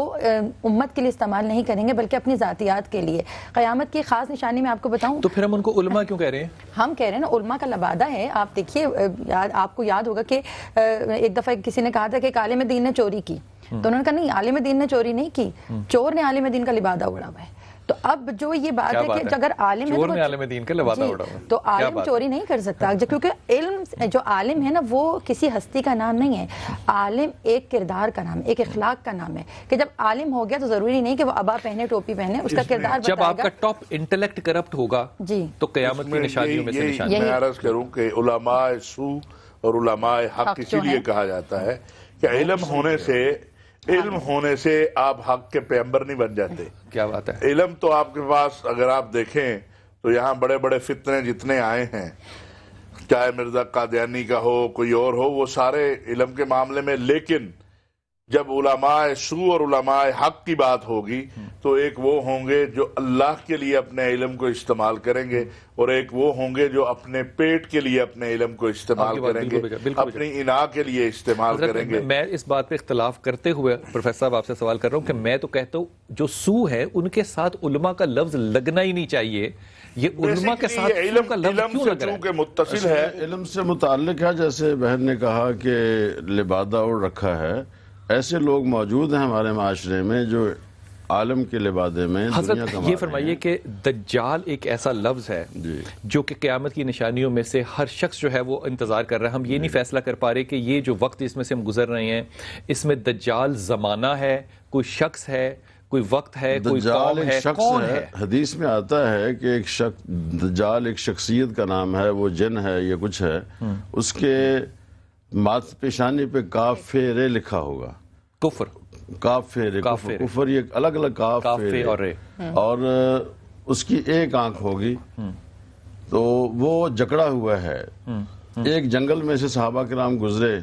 امت کے لیے استعمال نہیں کریں گے بلکہ اپنی ذاتیات کے لیے. قیامت کی خاص نشانی میں آپ کو بتاؤں تو پھر ہم ان کو علماء کیوں کہہ رہے ہیں؟ ہم کہہ رہے ہیں نا علماء کا لبادہ ہے. آپ دیکھیے، آپ کو یاد ہوگا کہ ایک دفعہ کسی نے کہا تھا کہ ایک عالم دین نے چوری کی، تو انہوں نے کہا نہیں، عالم دین نے چوری نہیں کی، چور نے عالم دین کا لبادہ اڑا ہوا ہے. تو اب جو یہ بات ہے کہ اگر عالم ہے عالم دین کا لبادہ اڑا ہوا ہے تو عالم چوری نہیں کر سکتا، کیونکہ علم جو عالم ہے نا وہ کسی ہستی کا نام نہیں ہے. عالم ایک کردار کا نام ہے، ایک اخلاق کا نام ہے، کہ جب عالم ہو گیا تو ضروری نہیں کہ وہ عبا پہنے، ٹوپی پہنے، اس کا کردار بتائے گا. جب آپ کا ٹاپ انٹلیکٹ کرپٹ ہوگا جی تو قیامت کی نشانیوں میں سے نشانی. میں عرض کروں کہ علماء سو اور علماء حق اسی لیے کہا جاتا ہے کہ علم ہونے سے آپ حق کے پیغمبر نہیں بن جاتے. کیا بات ہے. علم تو آپ کے پاس اگر آپ دیکھیں تو یہاں بڑے بڑے فتنے جتنے آئے ہیں، چاہے مرزا قادیانی کا ہو، کوئی اور ہو، وہ سارے علم کے معاملے میں. لیکن جب علماء سو اور علماء حق کی بات ہوگی تو ایک وہ ہوں گے جو اللہ کے لیے اپنے علم کو استعمال کریں گے، اور ایک وہ ہوں گے جو اپنے پیٹ کے لیے اپنے علم کو استعمال کریں گے، اپنی انا کے لیے استعمال کریں گے. میں اس بات پہ اختلاف کرتے ہوئے پروفیسر صاحب آپ سے سوال کر رہا ہوں کہ میں تو کہتا ہوں جو سو ہے ان کے ساتھ علماء کا لفظ لگنا ہی نہیں چاہیے. یہ علماء کے ساتھ علم کا لفظ کیوں لگ رہا ہے؟ متصل ہے، علم سے متعلق ہے. جیسے بہن نے کہا کہ لبادہ اوڑھ رکھا ہے، ایسے لوگ موجود ہیں ہمارے معاشرے میں جو عالم کے لبادے میں حضرت یہ فرمائیے کہ دجال ایک ایسا لفظ ہے جو کہ قیامت کی نشانیوں میں سے ہر شخص جو ہے وہ انتظار کر رہا ہے. ہم یہ نہیں فیصلہ کر پا رہے کہ یہ جو وقت اس میں سے ہم گزر رہے ہیں اس میں دجال زمانہ ہے، کوئی شخص ہے، کوئی وقت ہے، کوئی قوم ہے، کون ہے؟ حدیث میں آتا ہے کہ ایک شخص دجال ایک شخصیت کا نام ہے، وہ جن ہے یا کچھ ہے، اس کے ماتھ پیشانی پہ کاف رے لکھا ہوگا. کفر، کاف رے، کفر، یہ الگ الگ کاف رے اور اس کی ایک آنکھ ہوگی. تو وہ جکڑا ہوا ہے. ایک جنگل میں سے صحابہ کرام گزرے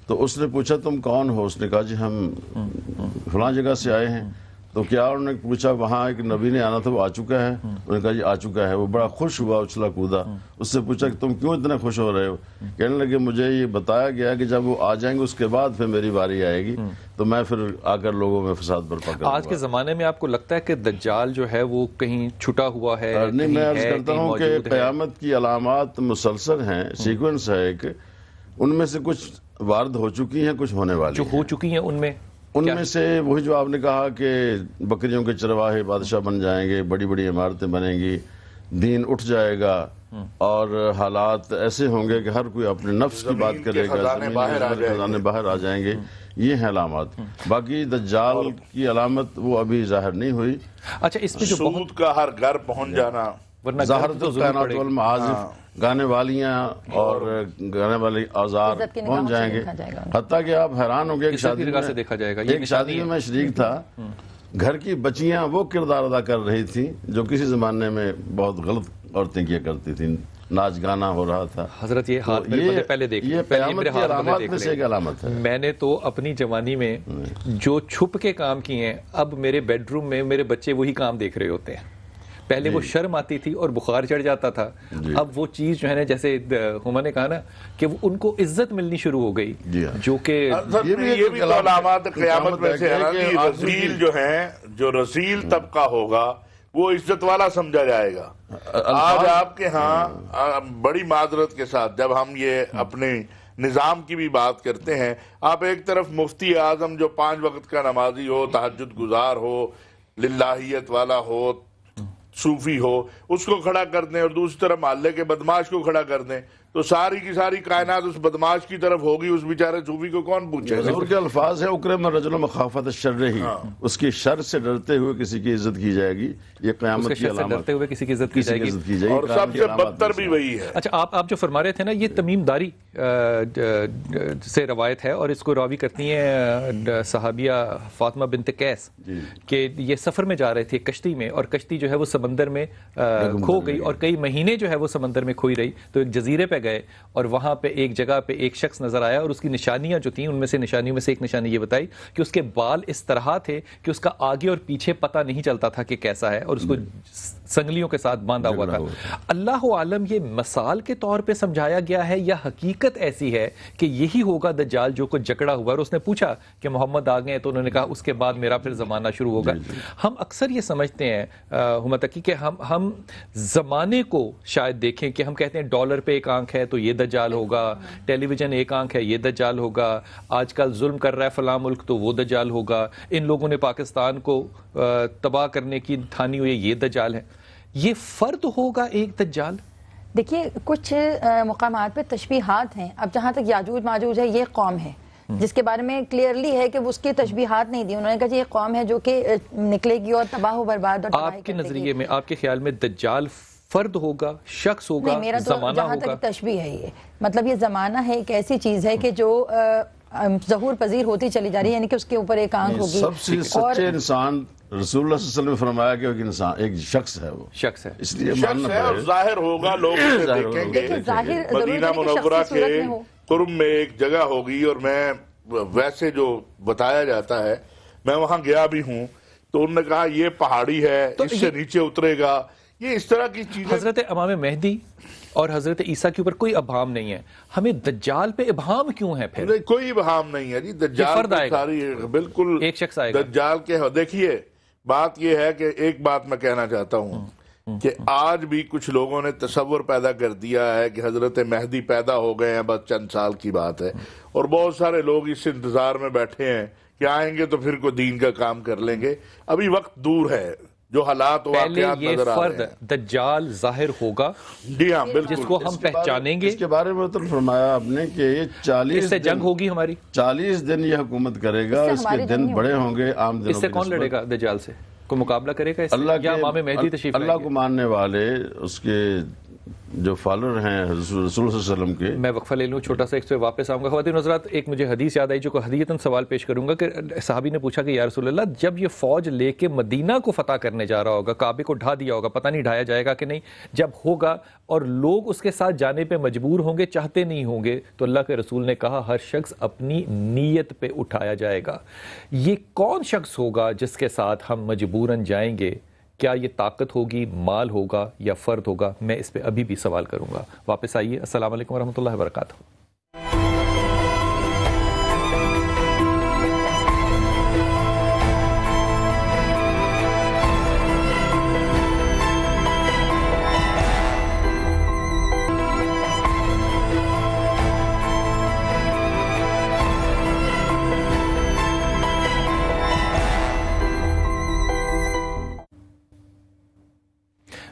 تو اس نے پوچھا تم کون ہو؟ اس نے کہا جی ہم فلاں جگہ سے آئے ہیں. تو کیا انہوں نے پوچھا وہاں ایک نبی نے آنا تھا، وہ آ چکا ہے؟ انہوں نے کہا جی آ چکا ہے. وہ بڑا خوش ہوا، اچھلا کودا. اس سے پوچھا کہ تم کیوں اتنے خوش ہو رہے ہو؟ کہنے لگے مجھے یہ بتایا گیا کہ جب وہ آ جائیں گے اس کے بعد پھر میری باری آئے گی، تو میں پھر آ کر لوگوں میں فساد برپا کروں گا. آج کے زمانے میں آپ کو لگتا ہے کہ دجال جو ہے وہ کہیں چھٹا ہوا ہے؟ نہیں، میں عرض کرتا ہوں کہ قیامت کی علامات مسلسل ہیں، سیکوینس ہے ایک. ان میں سے کچھ وارد ہو چکی ہیں، کچھ ہونے والی جو ہو چکی ہیں. ان میں سے وہی جو آپ نے کہا کہ بکریوں کے چرواہے بادشاہ بن جائیں گے، بڑی بڑی عمارتیں بنیں گی، دین اٹھ جائے گا، اور حالات ایسے ہوں گے کہ ہر کوئی اپنے نفس کی بات کرے گا، خزانے باہر آ جائیں گے. یہ ہیں علامات. باقی دجال کی علامت وہ ابھی ظاہر نہیں ہوئی. اچھا، اس میں جو سود کا ہر گھر پہنچ جانا، ظاہرت الکائنات والمعازف، گانے والیاں اور گانے والے اوزار پہنچ جائیں گے. حتیٰ کہ آپ حیران ہو گئے. ایک شادی میں میں شریک تھا، گھر کی بچیاں وہ کردار ادا کر رہی تھیں جو کسی زمانے میں بہت غلط عورتیں کیا کرتی تھیں. ناچ گانا ہو رہا تھا. حضرت یہ ہاتھ پہلے دیکھ، یہ قیامت کی علامات میں سے ایک علامت ہے. میں نے تو اپنی جوانی میں جو چھپ کے کام کیے ہیں، اب میرے بیڈ روم میں میرے بچے وہی کام دیکھ رہے ہوتے ہیں. پہلے وہ شرم آتی تھی اور بخار چڑھ جاتا تھا، اب وہ چیز جو ہے نا جیسے ہما نے کہا نا کہ ان کو عزت ملنی شروع ہو گئی، جو کہ یہ بھی علامات قیامت میں سے ہے کہ رذیل جو ہیں، جو رذیل طبقہ ہوگا وہ عزت والا سمجھا جائے گا۔ آج آپ کے ہاں بڑی معذرت کے ساتھ جب ہم یہ اپنے نظام کی بھی بات کرتے ہیں، آپ ایک طرف مفتی اعظم جو 5 وقت کا نمازی ہو، تہجد گزار ہو، للہیت والا ہو، صوفی ہو، اس کو کھڑا کر دیں، اور دوسری طرف محلے کے بدماش کو کھڑا کر دیں، تو ساری کی ساری کائنات اس بدماش کی طرف ہوگی، اس بیچارے صوفی کو کون پوچھے گا؟ حضور کے الفاظ ہے اکرم الرجل مخافت الشر ہی، اس کی شر سے ڈرتے ہوئے کسی کی عزت کی جائے گی، یہ قیامت کی علامت، ڈرتے ہوئے کسی کی عزت کی جائے گی، اور سب سے بدتر بھی وہی ہے۔ اچھا آپ جو فرما رہے تھے نا، یہ تمیم داری سے روایت ہے، اور اس کو راوی کرتی ہیں صحابیہ فاطمہ بنت قیس، کہ یہ سفر میں جا رہے تھے کشتی میں، اور کشتی جو ہے وہ سمندر میں کھو گئی، اور کئی مہینے جو ہے وہ سمندر میں کھوئی رہی، تو ایک جزیرے پہ گئے، اور وہاں پہ ایک جگہ پہ ایک شخص نظر آیا، اور اس کی نشانیاں جو تھیں ان میں سے نشانیوں میں سے ایک نشانی یہ بتائی کہ اس کے بال اس طرح تھے کہ اس کا آگے اور پیچھے پتہ نہیں چلتا تھا کہ کیسا ہے، اور اس کو سنگلیوں کے ساتھ باندھا ہوا تھا۔ اللہ عالم یہ مثال کے طور پہ سمجھایا گیا ہے یا حقیقت ایسی ہے کہ یہی ہوگا دجال جو کو جکڑا ہوا؟ اور اس نے پوچھا کہ محمد آ گئے ہیں، تو انہوں نے کہا اس کے بعد میرا پھر زمانہ شروع ہوگا۔ ہم اکثر یہ سمجھتے ہیں ہما تقی کہ ہم زمانے کو شاید دیکھیں کہ ہم کہتے ہیں ڈالر پہ ایک آنکھ ہے تو یہ دجال ہوگا، ٹیلی ویژن ایک آنکھ ہے یہ دجال ہوگا، آج کل ظلم کر رہا ہے فلاں ملک تو وہ دجال ہوگا، ان لوگوں نے پاکستان کو تباہ کرنے کی ٹھانی ہوئی یہ دجال ہے۔ یہ فرد ہوگا ایک دجال؟ دیکھیے کچھ مقامات پہ تشبیہات ہیں۔ اب جہاں تک یاجوج ماجوج ہے، یہ قوم ہے جس کے بارے میں کلیئرلی ہے کہ وہ اس کی تشبیہات نہیں دی، انہوں نے کہا کہ یہ قوم ہے جو کہ نکلے گی اور تباہ و برباد اور تباہی آپ کے نظریے میں، آپ کے خیال میں دجال فرد ہوگا، شخص ہوگا، میرا تو زمانہ جہاں ہوگا؟ تک تشبیہ ہے، یہ مطلب یہ زمانہ ہے، ایک ایسی چیز ہے کہ جو ظہور پذیر ہوتی چلی جا رہی ہے، یعنی کہ اس کے اوپر ایک آنکھ ہوگی۔ سب سے سچے انسان رسول اللہ صلی اللہ علیہ وسلم نے فرمایا کہ ایک انسان، ایک شخص ہے، وہ شخص ہے، اس لیے شخص ہے اور ظاہر ہوگا، لوگ اسے دیکھیں گے۔ مدینہ منورہ کے قرب میں ایک جگہ ہوگی، اور میں ویسے جو بتایا جاتا ہے، میں وہاں گیا بھی ہوں، تو انہوں نے کہا یہ پہاڑی ہے، اس سے نیچے اترے گا، یہ اس طرح کی چیزیں۔ حضرت امام مہدی اور حضرت عیسیٰ کے اوپر کوئی ابہام نہیں ہے، ہمیں دجال پہ ابہام کیوں ہے پھر؟ کوئی ابہام نہیں ہے جی، دجال ساری بالکل ایک شخص آئے گا دجال کے۔ دیکھیے بات یہ ہے کہ ایک بات میں کہنا چاہتا ہوں کہ آج بھی کچھ لوگوں نے تصور پیدا کر دیا ہے کہ حضرت مہدی پیدا ہو گئے ہیں، بس چند سال کی بات ہے، اور بہت سارے لوگ اس انتظار میں بیٹھے ہیں کہ آئیں گے تو پھر کوئی دین کا کام کر لیں گے۔ ابھی وقت دور ہے، جو حالات واقعات نظر آ رہے ہیں۔ فرد دجال ظاہر ہوگا، جی ہاں بالکل، جس کو ہم پہچانیں گے۔ اس کے بارے میں تو فرمایا آپ نے کہ یہ 40 سے جنگ ہوگی ہماری، 40 دن یہ حکومت کرے گا، اس کے دن بڑے ہوں گے عام دنوں۔ اس سے کون لڑے گا دجال سے؟ کوئی مقابلہ کرے گا اس سے؟ اللہ یا امام مہدی تشریف لائیں گے؟ اللہ کو ماننے والے، اس کے جو فالوور ہیں رسول صلی اللہ علیہ وسلم کے۔ میں وقفہ لے لوں چھوٹا سا، ایک سے واپس آؤں گا۔ خواتین حضرات، ایک مجھے حدیث یاد آئی جو کہ ہدیتاً سوال پیش کروں گا کہ صحابی نے پوچھا کہ یا رسول اللہ، جب یہ فوج لے کے مدینہ کو فتح کرنے جا رہا ہوگا، کعبے کو ڈھا دیا ہوگا، پتہ نہیں ڈھایا جائے گا کہ نہیں، جب ہوگا اور لوگ اس کے ساتھ جانے پہ مجبور ہوں گے، چاہتے نہیں ہوں گے، تو اللہ کے رسول نے کہا ہر شخص اپنی نیت پہ اٹھایا جائے گا۔ یہ کون شخص ہوگا جس کے ساتھ ہم مجبوراً جائیں گے؟ کیا یہ طاقت ہوگی، مال ہوگا یا فرد ہوگا؟ میں اس پہ ابھی بھی سوال کروں گا۔ واپس آئیے۔ السلام علیکم ورحمۃ اللہ وبرکاتہ۔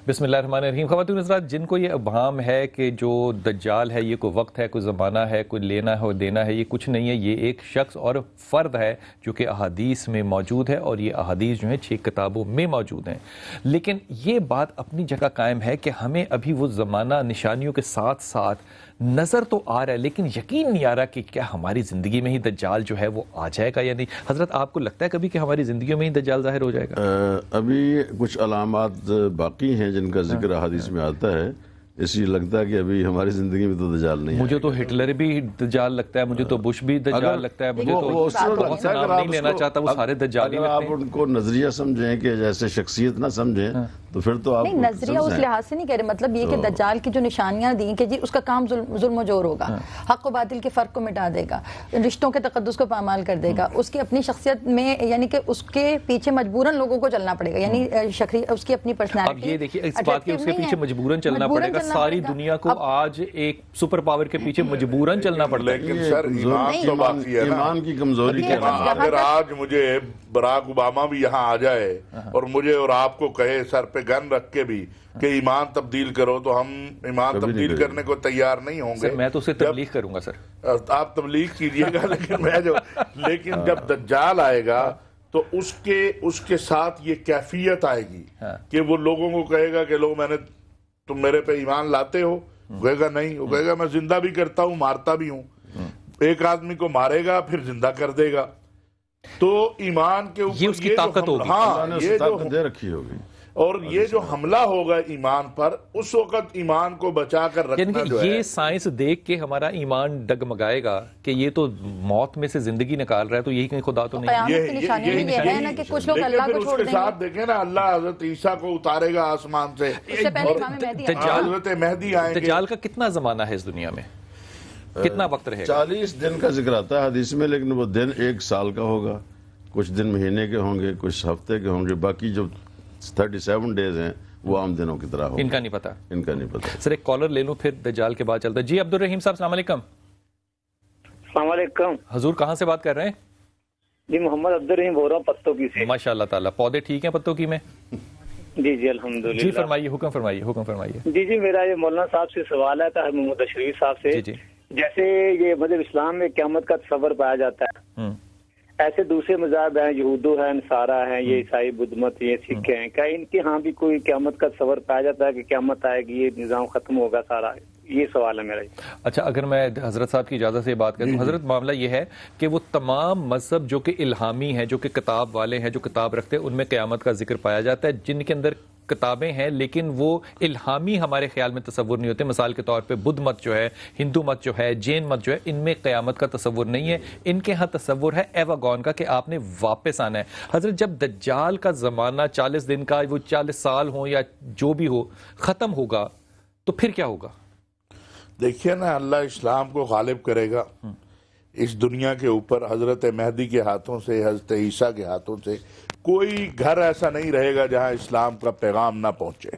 بسم اللہ الرحمن الرحیم۔ خواتین حضرات، جن کو یہ ابہام ہے کہ جو دجال ہے یہ کوئی وقت ہے، کوئی زمانہ ہے، کوئی لینا ہے اور دینا ہے، یہ کچھ نہیں ہے، یہ ایک شخص اور فرد ہے جو کہ احادیث میں موجود ہے، اور یہ احادیث جو ہیں 6 کتابوں میں موجود ہیں۔ لیکن یہ بات اپنی جگہ قائم ہے کہ ہمیں ابھی وہ زمانہ نشانیوں کے ساتھ ساتھ نظر تو آ رہا ہے، لیکن یقین نہیں آ رہا کہ کیا ہماری زندگی میں ہی دجال جو ہے وہ آ جائے گا یا نہیں۔ حضرت آپ کو لگتا ہے کبھی کہ ہماری زندگیوں میں ہی دجال ظاہر ہو جائے گا؟ ابھی کچھ علامات باقی ہیں جن کا ذکر حدیث میں آتا ہے، اس لیے لگتا ہے کہ ابھی ہماری زندگی میں تو دجال نہیں ہے. مجھے تو ہٹلر بھی دجال لگتا ہے, مجھے تو بش بھی دجال لگتا ہے, مجھے تو بہت سے نام نہیں لینا چاہتا, وہ سارے دجال ہی اگر لگتے آپ ہیں. ان کو نظریہ سمجھیں کہ جیسے شخصیت نہ سمجھیں تو پھر تو آپ نہیں, نظریہ اس لحاظ سے نہیں کہہ رہے, مطلب یہ کہ دجال کی جو نشانیاں دیں کہ جی اس کا کام ظلم و جور ہوگا, حق و باطل کے فرق کو مٹا دے گا, رشتوں کے تقدس کو پامال کر دے گا, اس کی اپنی شخصیت میں یعنی کہ اس کے پیچھے مجبوراً لوگوں کو چلنا پڑے گا, یعنی اس کی اپنی پرسنالٹی. اب یہ دیکھیے اس بات کہ اس کے پیچھے مجبوراً چلنا پڑے گا, ساری دنیا کو آج ایک سپر پاور کے پیچھے مجبوراً چلنا پڑتا ہے. لیکن سر ایمان تو باقی ہے نا, ایمان کی کمزوری کے اگر آج مجھے براک اوباما بھی یہاں آ جائے اور مجھے اور آپ کو کہے سر پہ گن رکھ کے بھی کہ ایمان تبدیل کرو, تو ہم ایمان تبدیل کرنے کو تیار نہیں ہوں گے. میں تو اسے تبلیغ کروں گا سر. آپ تبلیغ کیجئے گا, لیکن جب دجال آئے گا تو اس کے ساتھ یہ کیفیت آئے گی کہ وہ لوگوں کو کہے گا کہ لوگ تم میرے پہ ایمان لاتے ہو, کہے گا نہیں, وہ کہے گا میں زندہ بھی کرتا ہوں مارتا بھی ہوں. ایک آدمی کو مارے گا پھر زندہ کر دے گا. تو ایمان کے اوپر یہ اس کی طاقت ہوگی, ہاں یہ جو دے رکھی ہوگی, اور یہ جو حملہ ہوگا ایمان پر, اس وقت ایمان کو بچا کر رکھنا جو ہے. یہ سائنس دیکھ کے ہمارا ایمان ڈگمگائے گا کہ یہ تو موت میں سے زندگی نکال رہا ہے, تو یہی کہیں خدا تو نہیں. قیامت کی نشانی یہ ہے نا کہ کچھ لوگ اللہ کو چھوڑ دیں گے. اس کے ساتھ دیکھیں نا, اللہ حضرت عیسیٰ کو اتارے گا آسمان سے, اس سے پہلے امام مہدی آئے گا. حضرت مہدی آئیں گے. دجال کا کتنا زمانہ ہے اس دنیا میں, کتنا وقت رہے گا؟ 40 دن کا ذکر آتا ہے حدیث میں, لیکن وہ دن 1 سال کا ہوگا, کچھ دن مہینے کے ہوں گے, کچھ ہفتے کے ہوں گے, باقی جو 37 ڈیز ہیں وہ عام دنوں کی طرح ہوں. ان کا نہیں پتا, ان کا نہیں پتا. سر ایک کالر لے لوں پھر دجال کے بعد چلتا ہے. جی عبد الرحیم صاحب السلام علیکم. السلام علیکم. حضور کہاں سے بات کر رہے ہیں؟ جی محمد عبد الرحیم بول رہا ہوں پتوں کی سے. ماشاء اللہ تعالیٰ, پودے ٹھیک ہیں پتوں کی میں؟ جی الحمدللہ. جی فرمائیے, حکم فرمائیے. جی میرا یہ مولانا صاحب سے سوال ہے تھا, محمد شریف صاحب سے. جی جیسے یہ مذہب اسلام میں قیامت کا تصور پایا جاتا ہے, ایسے دوسرے مذاہب ہیں, یہودو ہیں, نصارہ ہیں, یہ عیسائی بدھ مت, یہ سکھ ہیں, کیا ان کے ہاں بھی کوئی قیامت کا تصور پایا جاتا ہے کہ قیامت آئے گی, یہ نظام ختم ہوگا سارا؟ یہ سوال ہے میرا. اچھا, اگر میں حضرت صاحب کی اجازت سے بات کروں. حضرت معاملہ یہ ہے کہ وہ تمام مذہب جو کہ الہامی ہیں, جو کہ کتاب والے ہیں, جو کتاب رکھتے ہیں, ان میں قیامت کا ذکر پایا جاتا ہے. جن کے اندر کتابیں ہیں لیکن وہ الہامی ہمارے خیال میں تصور نہیں ہوتے. مثال کے طور پہ بدھ مت جو ہے, ہندو مت جو ہے, جین مت جو ہے, ان میں قیامت کا تصور نہیں ہے. ان کے ہاں تصور ہے ایواگون کا, کہ آپ نے واپس آنا ہے. حضرت جب دجال کا زمانہ 40 دن کا, وہ 40 سال ہوں یا جو بھی ہو, ختم ہوگا تو پھر کیا ہوگا؟ دیکھیے نا, اللہ اسلام کو غالب کرے گا اس دنیا کے اوپر. حضرت مہدی کے ہاتھوں سے, حضرت عیسیٰ کے ہاتھوں سے کوئی گھر ایسا نہیں رہے گا جہاں اسلام کا پیغام نہ پہنچے,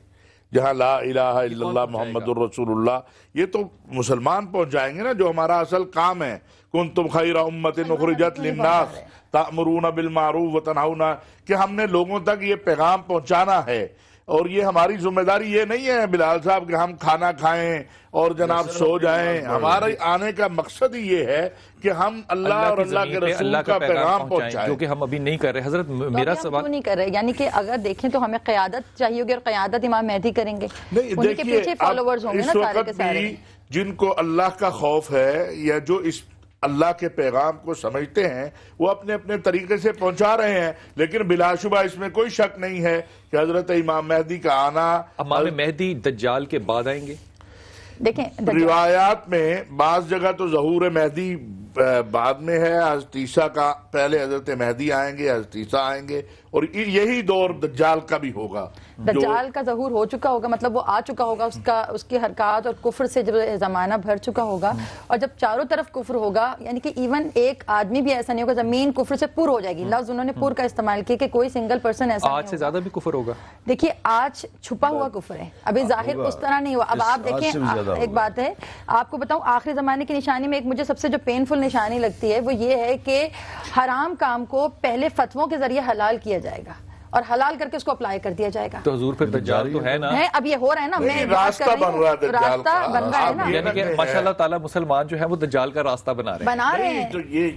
جہاں لا الہ الا اللہ محمد الرسول اللہ. یہ تو مسلمان پہنچ جائیں گے نا, جو ہمارا اصل کام ہے. کنتم خیر امت اخرجت للناس تأمرون بالمعروف وتنہون, کہ ہم نے لوگوں تک یہ پیغام پہنچانا ہے. اور یہ ہماری ذمہ داری یہ نہیں ہے بلال صاحب کہ ہم کھانا کھائیں اور جناب سو جائیں. ہمارے آنے کا مقصد ہی یہ ہے کہ ہم اللہ اور اللہ کے رسول کا پیغام پہنچائیں, جو کہ ہم ابھی نہیں کر رہے. حضرت میرا سوال نہیں کر رہے, یعنی کہ اگر دیکھیں تو ہمیں قیادت چاہیے ہوگی, اور قیادت امام مہدی کریں گے. ان کے پیچھے فالوورز ہوں گے نا سارے کے سارے. جن کو اللہ کا خوف ہے یا جو اس اللہ کے پیغام کو سمجھتے ہیں, وہ اپنے اپنے طریقے سے پہنچا رہے ہیں. لیکن بلا شبہ اس میں کوئی شک نہیں ہے کہ حضرت امام مہدی کا آنا, امام مہدی دجال کے بعد آئیں گے. دیکھیں روایات میں بعض جگہ تو ظہور مہدی بعد میں ہے, حضرت عیسیٰ کا پہلے حضرت مہدی آئیں گے, حضرت عیسیٰ آئیں گے, اور یہی دور دجال کا بھی ہوگا. دجال کا ظہور ہو چکا ہوگا, مطلب وہ آ چکا ہوگا, اس کی حرکات اور کفر سے جب زمانہ بھر چکا ہوگا, اور جب چاروں طرف کفر ہوگا, یعنی کہ ایون ایک آدمی بھی ایسا نہیں ہوگا, زمین کفر سے پور ہو جائے گی. لفظ انہوں نے پور کا استعمال کیا کہ کوئی سنگل پرسن ایسا نہیں ہوگا. آج سے زیادہ بھی کفر ہوگا. دیکھیے آج چھپا ہوا کفر ہے, ابھی ظاہر اس طرح نہیں ہوا. اب آپ دیکھیں, ایک بات ہے آپ کو بتاؤں, آخری زمانے کی نشانی میں ایک مجھے سب سے جو پینفل نشانی لگتی ہے وہ یہ ہے کہ حرام کام کو پہلے فتووں کے ذریعے حلال کیا جائے گا, اور حلال کر کے اس کو اپلائی کر دیا جائے گا. تو حضور پھر دجال تو ہے نا, اب یہ ہو رہا ہے نا, میں راستہ بن رہا ہے, راستہ بن رہا ہے نا, یعنی کہ ماشاءاللہ تعالیٰ مسلمان جو ہیں وہ دجال کا راستہ بنا رہے ہیں. تو یہ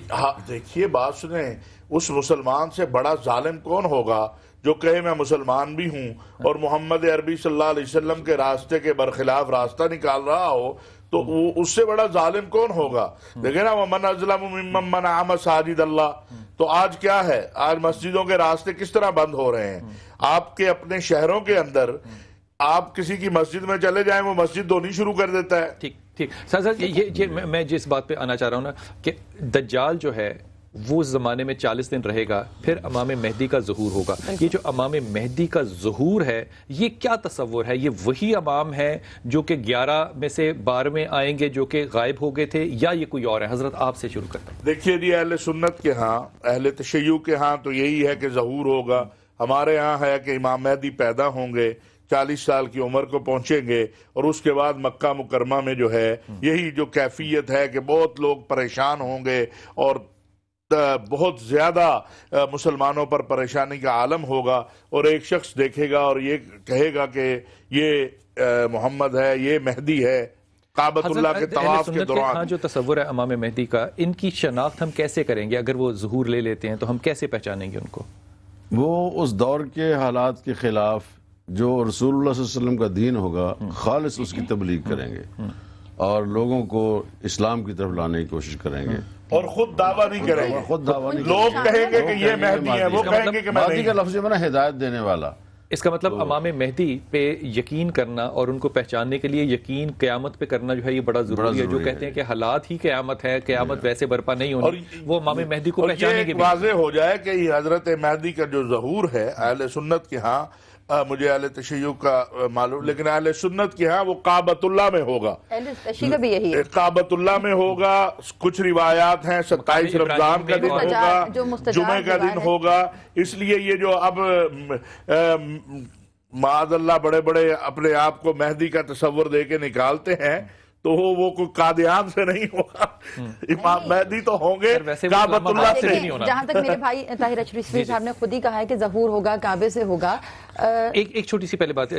دیکھیے بات سنیں, اس مسلمان سے بڑا ظالم کون ہوگا جو کہے میں مسلمان بھی ہوں اور محمد عربی صلی اللہ علیہ وسلم کے راستے کے برخلاف راستہ نکال رہا ہو, تو اس سے بڑا ظالم کون ہوگا؟ دیکھیں نا, وَمَنْ أَظْلَمُ مِمَّنْ مَنَعَ مَسَاجِدَ اللَّهِ. تو آج کیا ہے, آج مسجدوں کے راستے کس طرح بند ہو رہے ہیں. آپ کے اپنے شہروں کے اندر آپ کسی کی مسجد میں چلے جائیں وہ مسجد دھونی شروع کر دیتا ہے. ٹھیک ٹھیک سر یہ میں جس بات پہ آنا چاہ رہا ہوں نا کہ دجال جو ہے وہ زمانے میں 40 دن رہے گا، پھر امام مہدی کا ظہور ہوگا. یہ جو امام مہدی کا ظہور ہے یہ کیا تصور ہے؟ یہ وہی امام ہے جو کہ 11 میں سے 12 میں آئیں گے جو کہ غائب ہو گئے تھے، یا یہ کوئی اور ہے؟ حضرت آپ سے شروع کرتے ہیں. دیکھیے جی، اہل سنت کے ہاں، اہل تشیع کے ہاں تو یہی ہے کہ ظہور ہوگا. ہمارے ہاں ہے کہ امام مہدی پیدا ہوں گے، 40 سال کی عمر کو پہنچیں گے، اور اس کے بعد مکہ مکرمہ میں جو ہے یہی جو کیفیت ہے کہ بہت لوگ پریشان ہوں گے اور بہت زیادہ مسلمانوں پر پریشانی کا عالم ہوگا، اور ایک شخص دیکھے گا اور یہ کہے گا کہ یہ محمد ہے، یہ مہدی ہے. کعبۃ اللہ کے طواف کے دوران ہاں جو تصور ہے امام مہدی کا، ان کی شناخت ہم کیسے کریں گے؟ اگر وہ ظہور لے لیتے ہیں تو ہم کیسے پہچانیں گے ان کو؟ وہ اس دور کے حالات کے خلاف جو رسول اللہ صلی اللہ علیہ وسلم کا دین ہوگا خالص اس کی تبلیغ کریں گے اور لوگوں کو اسلام کی طرف لانے کی کوشش کریں گے، اور خود دعویٰ نہیں کریں گے. خود دعویٰ نہیں لوگ کہیں گے کہ یہ مہدی ہے، وہ کہیں گے کہ میں مہدی نہیں. کا لفظ ہے نا ہدایت دینے والا. اس کا مطلب امام مہدی پہ یقین کرنا اور ان کو پہچاننے کے لیے یقین قیامت پہ کرنا جو ہے یہ بڑا ضروری ہے. جو کہتے ہیں کہ حالات ہی قیامت ہے، قیامت ویسے برپا نہیں ہونی، وہ امام مہدی کو پہچانے کے بھی واضح ہو جائے کہ یہ حضرت مہدی کا جو ظہور ہے اہل سنت کے ہاں، مجھے اہل تشیع کا معلوم، لیکن اہل سنت کے ہاں وہ کعبۃ اللہ میں ہوگا. اہل تشیع کا بھی یہی ہے، کعبۃ اللہ میں ہوگا. کچھ روایات ہیں 27 رمضان کا دن ہوگا، جمعہ کا دن ہوگا. اس لیے یہ جو اب معاذ اللہ بڑے بڑے اپنے آپ کو مہدی کا تصور دے کے نکالتے ہیں تو وہ کوئی قادیان سے نہیں ہوگا. امام مہدی تو ہوں گے کعبۃ اللہ سے نہیں ہونا. جہاں تک میرے بھائی طاہر اشرفی صاحب نے خود ہی کہا ہے کہ ظہور ہوگا کعبے سے ہوگا. ایک چھوٹی سی پہلے بات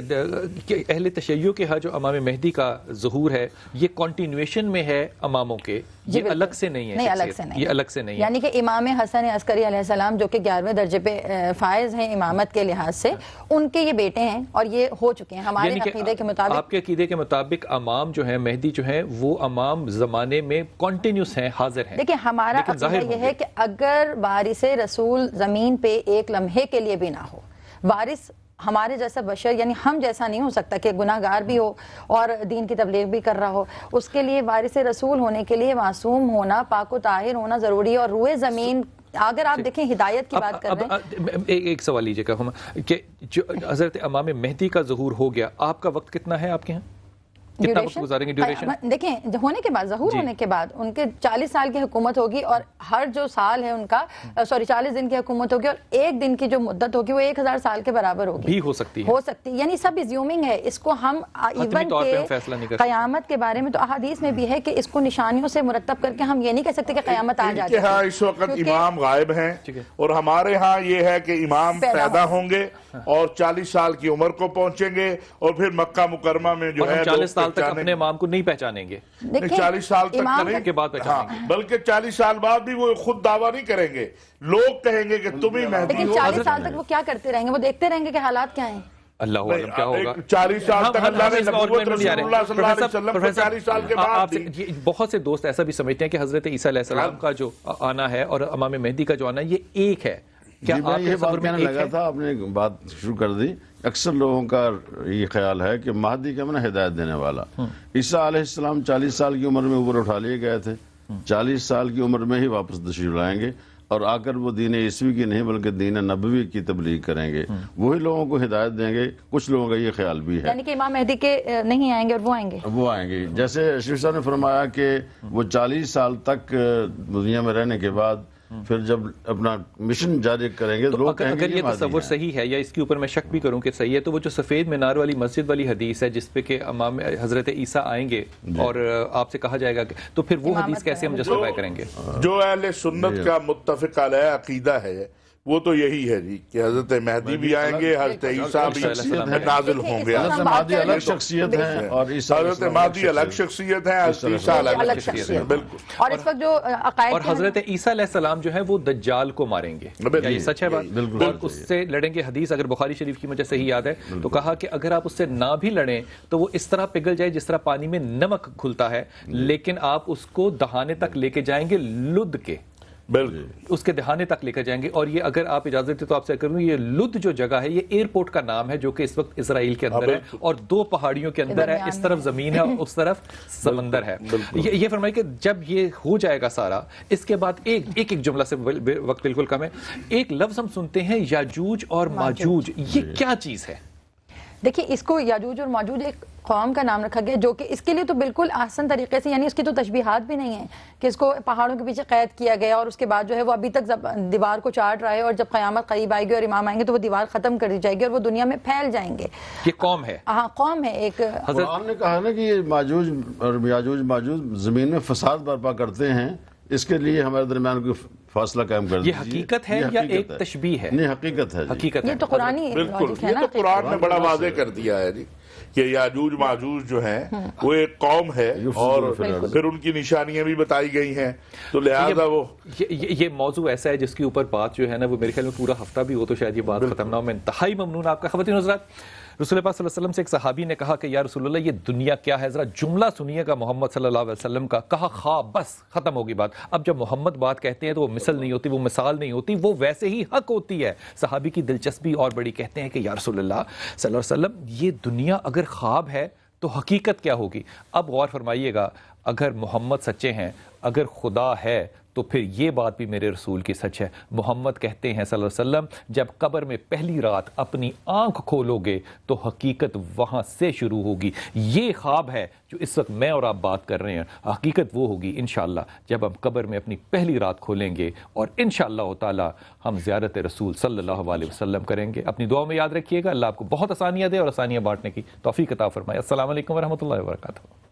کہ اہل تشیع کے ہاں جو امام مہدی کا ظہور ہے یہ کنٹینویشن میں ہے اماموں کے، یہ الگ سے نہیں ہے. نہیں، الگ سے نہیں، یہ الگ سے نہیں ہے. یعنی کہ امام حسن عسکری علیہ السلام جو کہ 11ویں درجے پہ فائز ہیں امامت کے لحاظ سے، ان کے یہ بیٹے ہیں اور یہ ہو چکے ہیں ہمارے عقیدے کے مطابق. آپ کے عقیدے کے مطابق امام جو ہیں مہدی جو ہیں وہ امام زمانے میں کنٹینیوس ہیں، حاضر ہیں. دیکھیں ہمارا عقیدہ یہ ہے کہ اگر وارث رسول زمین پہ ایک لمحے کے لیے بھی نہ ہو، وارث ہمارے جیسا بشر یعنی ہم جیسا نہیں ہو سکتا کہ گناہ گار بھی ہو اور دین کی تبلیغ بھی کر رہا ہو. اس کے لیے وارث رسول ہونے کے لیے معصوم ہونا، پاک و طاہر ہونا ضروری ہے. اور روئے زمین اگر آپ دیکھیں ہدایت کی بات کر رہے ہیں. ایک سوال لیجیے گا ہم کہ جو حضرت امام مہدی کا ظہور ہو گیا، آپ کا وقت کتنا ہے آپ کے ہاں؟ کتنا وقت گزاریں گے ڈیوریشن؟ دیکھیں ہونے کے بعد، ظہور ہونے کے بعد ان کے 40 سال کی حکومت ہوگی، اور ہر جو سال ہے ان کا 40 دن کی حکومت ہوگی، اور ایک دن کی جو مدت ہوگی وہ 1000 سال کے برابر ہوگی. بھی ہو سکتی ہے، یعنی سب ایزیومنگ ہے. اس کو ہم ایون کے قیامت کے بارے میں تو احادیث میں بھی ہے کہ اس کو نشانیوں سے مرتب کر کے ہم یہ نہیں کہہ سکتے کہ قیامت آ جاتی ہے. ہاں اس وقت امام غائب ہیں، اور ہمارے ہاں یہ ہے کہ امام پیدا ہوں گے اور 40 سال کی عمر کو پہنچیں گے، اور پھر مکہ مکرمہ میں جو ہے 40 سال تک اپنے امام کو نہیں پہچانیں گے. 40 سال تک کے بعد پہچانیں گے، بلکہ 40 سال بعد بھی وہ خود دعویٰ نہیں کریں گے. لوگ کہیں گے کہ تم ہی مہدی ہو. لیکن 40 سال تک وہ کیا کرتے رہیں گے؟ وہ دیکھتے رہیں گے کہ حالات کیا ہیں. اللہ عالم کیا ہوگا. 40 سال تک اللہ نے نبوت رسول اللہ صلی اللہ علیہ وسلم کو 40 سال کے بعد دی. بہت سے دوست ایسا بھی سمجھتے ہیں کہ حضرت عیسیٰ علیہ السلام کا جو آنا ہے اور امام مہدی کا جو آنا ہے یہ ایک ہے. کیا آپ یہ بات کہنے لگا تھا، آپ نے بات شروع کر دی. اکثر لوگوں کا یہ خیال ہے کہ مہدی کا معنی ہدایت دینے والا. عیسیٰ علیہ السلام 40 سال کی عمر میں اوپر اٹھا لیے گئے تھے، 40 سال کی عمر میں ہی واپس تشریف لائیں گے، اور آ کر وہ دین عیسوی کی نہیں بلکہ دین نبوی کی تبلیغ کریں گے، وہی لوگوں کو ہدایت دیں گے. کچھ لوگوں کا یہ خیال بھی ہے یعنی کہ امام مہدی کے نہیں آئیں گے اور وہ آئیں گے. جیسے شریف صاحب نے فرمایا کہ وہ 40 سال تک دنیا میں رہنے کے بعد پھر جب اپنا مشن جاری کریں گے، اگر یہ تصور صحیح ہے یا اس کے اوپر میں شک بھی کروں کہ صحیح ہے، تو وہ جو سفید مینار والی مسجد والی حدیث ہے جس پہ کہ امام حضرت عیسیٰ آئیں گے اور آپ سے کہا جائے گا تو پھر وہ حدیث کیسے ہم جسٹیفائی کریں گے؟ جو اہل سنت کا متفق علیہ عقیدہ ہے وہ تو یہی ہے جی کہ حضرت مہدی بھی آئیں گے، حضرت عیسیٰ بھی نازل ہوں گے. حضرت مہدی الگ شخصیت ہے اور حضرت مہدی الگ شخصیت ہے، حضرت عیسیٰ الگ شخصیت ہے. بالکل. اور اس وقت جو عقائد اور حضرت عیسیٰ علیہ السلام جو ہے وہ دجال کو ماریں گے، یہ سچ ہے بات؟ اور اس سے لڑیں گے. حدیث اگر بخاری شریف کی مجھے صحیح یاد ہے تو کہا کہ اگر آپ اس سے نہ بھی لڑیں تو وہ اس طرح پگھل جائے جس طرح پانی میں نمک گھلتا ہے، لیکن آپ اس کو دہانے تک لے کے جائیں گے لد کے. اس کے دہانے تک لے کر جائیں گے. اور یہ اگر آپ اجازت دیں تو آپ سے کروں, یہ لد جو جگہ ہے یہ ایئرپورٹ کا نام ہے جو کہ اس وقت اسرائیل کے اندر ہے اور 2 پہاڑیوں کے اندر ہے, اس طرف زمین ہے اور اس طرف سمندر ہے. یہ فرمائے کہ جب یہ ہو جائے گا سارا, اس کے بعد ایک جملہ سے وقت بالکل کم ہے, ایک لفظ ہم سنتے ہیں یاجوج اور ماجوج, یہ کیا چیز ہے؟ دیکھیں اس کو یاجوج اور ماجوج ایک قوم کا نام رکھا گیا جو کہ اس کے لیے تو بالکل آسان طریقے سے, یعنی اس کی تو تشبیہات بھی نہیں ہیں کہ اس کو پہاڑوں کے پیچھے قید کیا گیا اور اس کے بعد جو ہے وہ ابھی تک دیوار کو چاٹ رہا ہے, اور جب قیامت قریب آئے گی اور امام آئیں گے تو وہ دیوار ختم کر دی جائے گی اور وہ دنیا میں پھیل جائیں گے. یہ قوم ہے, ہاں قوم ہے ایک. قرآن نے کہا نا کہ یہ ماجوج اور یاجوج ماجوج زمین میں فساد برپا کرتے ہیں, اس کے لیے ہمارے درمیان کوئی فاصلہ قائم کر دیجیے. یہ حقیقت ہے یا ایک تشبیہ ہے؟ نہیں, حقیقت ہے. حقیقت یہ تو قرآنی بالکل, یہ تو قرآن نے بڑا واضح کر دیا ہے جی کہ یاجوج ماجوج جو ہیں وہ ایک قوم ہے اور پھر ان کی نشانیاں بھی بتائی گئی ہیں, تو لہذا وہ یہ موضوع ایسا ہے جس کے اوپر بات جو ہے نا وہ میرے خیال میں پورا ہفتہ بھی ہو تو شاید یہ بات ختم نہ ہو. میں انتہائی ممنون آپ کا. خواتین حضرات, رسول پاک صلی اللہ علیہ وسلم سے ایک صحابی نے کہا کہ یا رسول اللہ یہ دنیا کیا ہے, ذرا جملہ سنیے گا محمد صلی اللہ علیہ وسلم کا. کہا خواب, بس ختم ہوگی بات. اب جب محمد بات کہتے ہیں تو وہ مثل نہیں ہوتی, وہ مثال نہیں ہوتی, وہ ویسے ہی حق ہوتی ہے. صحابی کی دلچسپی اور بڑی, کہتے ہیں کہ یا رسول اللہ صلی اللہ علیہ وسلم یہ دنیا اگر خواب ہے تو حقیقت کیا ہوگی؟ اب غور فرمائیے گا, اگر محمد سچے ہیں, اگر خدا ہے تو پھر یہ بات بھی میرے رسول کی سچ ہے. محمد کہتے ہیں صلی اللہ علیہ وسلم جب قبر میں پہلی رات اپنی آنکھ کھولو گے تو حقیقت وہاں سے شروع ہوگی. یہ خواب ہے جو اس وقت میں اور آپ بات کر رہے ہیں, حقیقت وہ ہوگی انشاءاللہ جب ہم قبر میں اپنی پہلی رات کھولیں گے اور انشاءاللہ تعالی ہم زیارت رسول صلی اللہ علیہ وسلم کریں گے. اپنی دعا میں یاد رکھیے گا. اللہ آپ کو بہت آسانیاں دے اور آسانیاں بانٹنے کی توفیق عطا فرمائے. السلام علیکم ورحمۃ اللہ وبرکاتہ.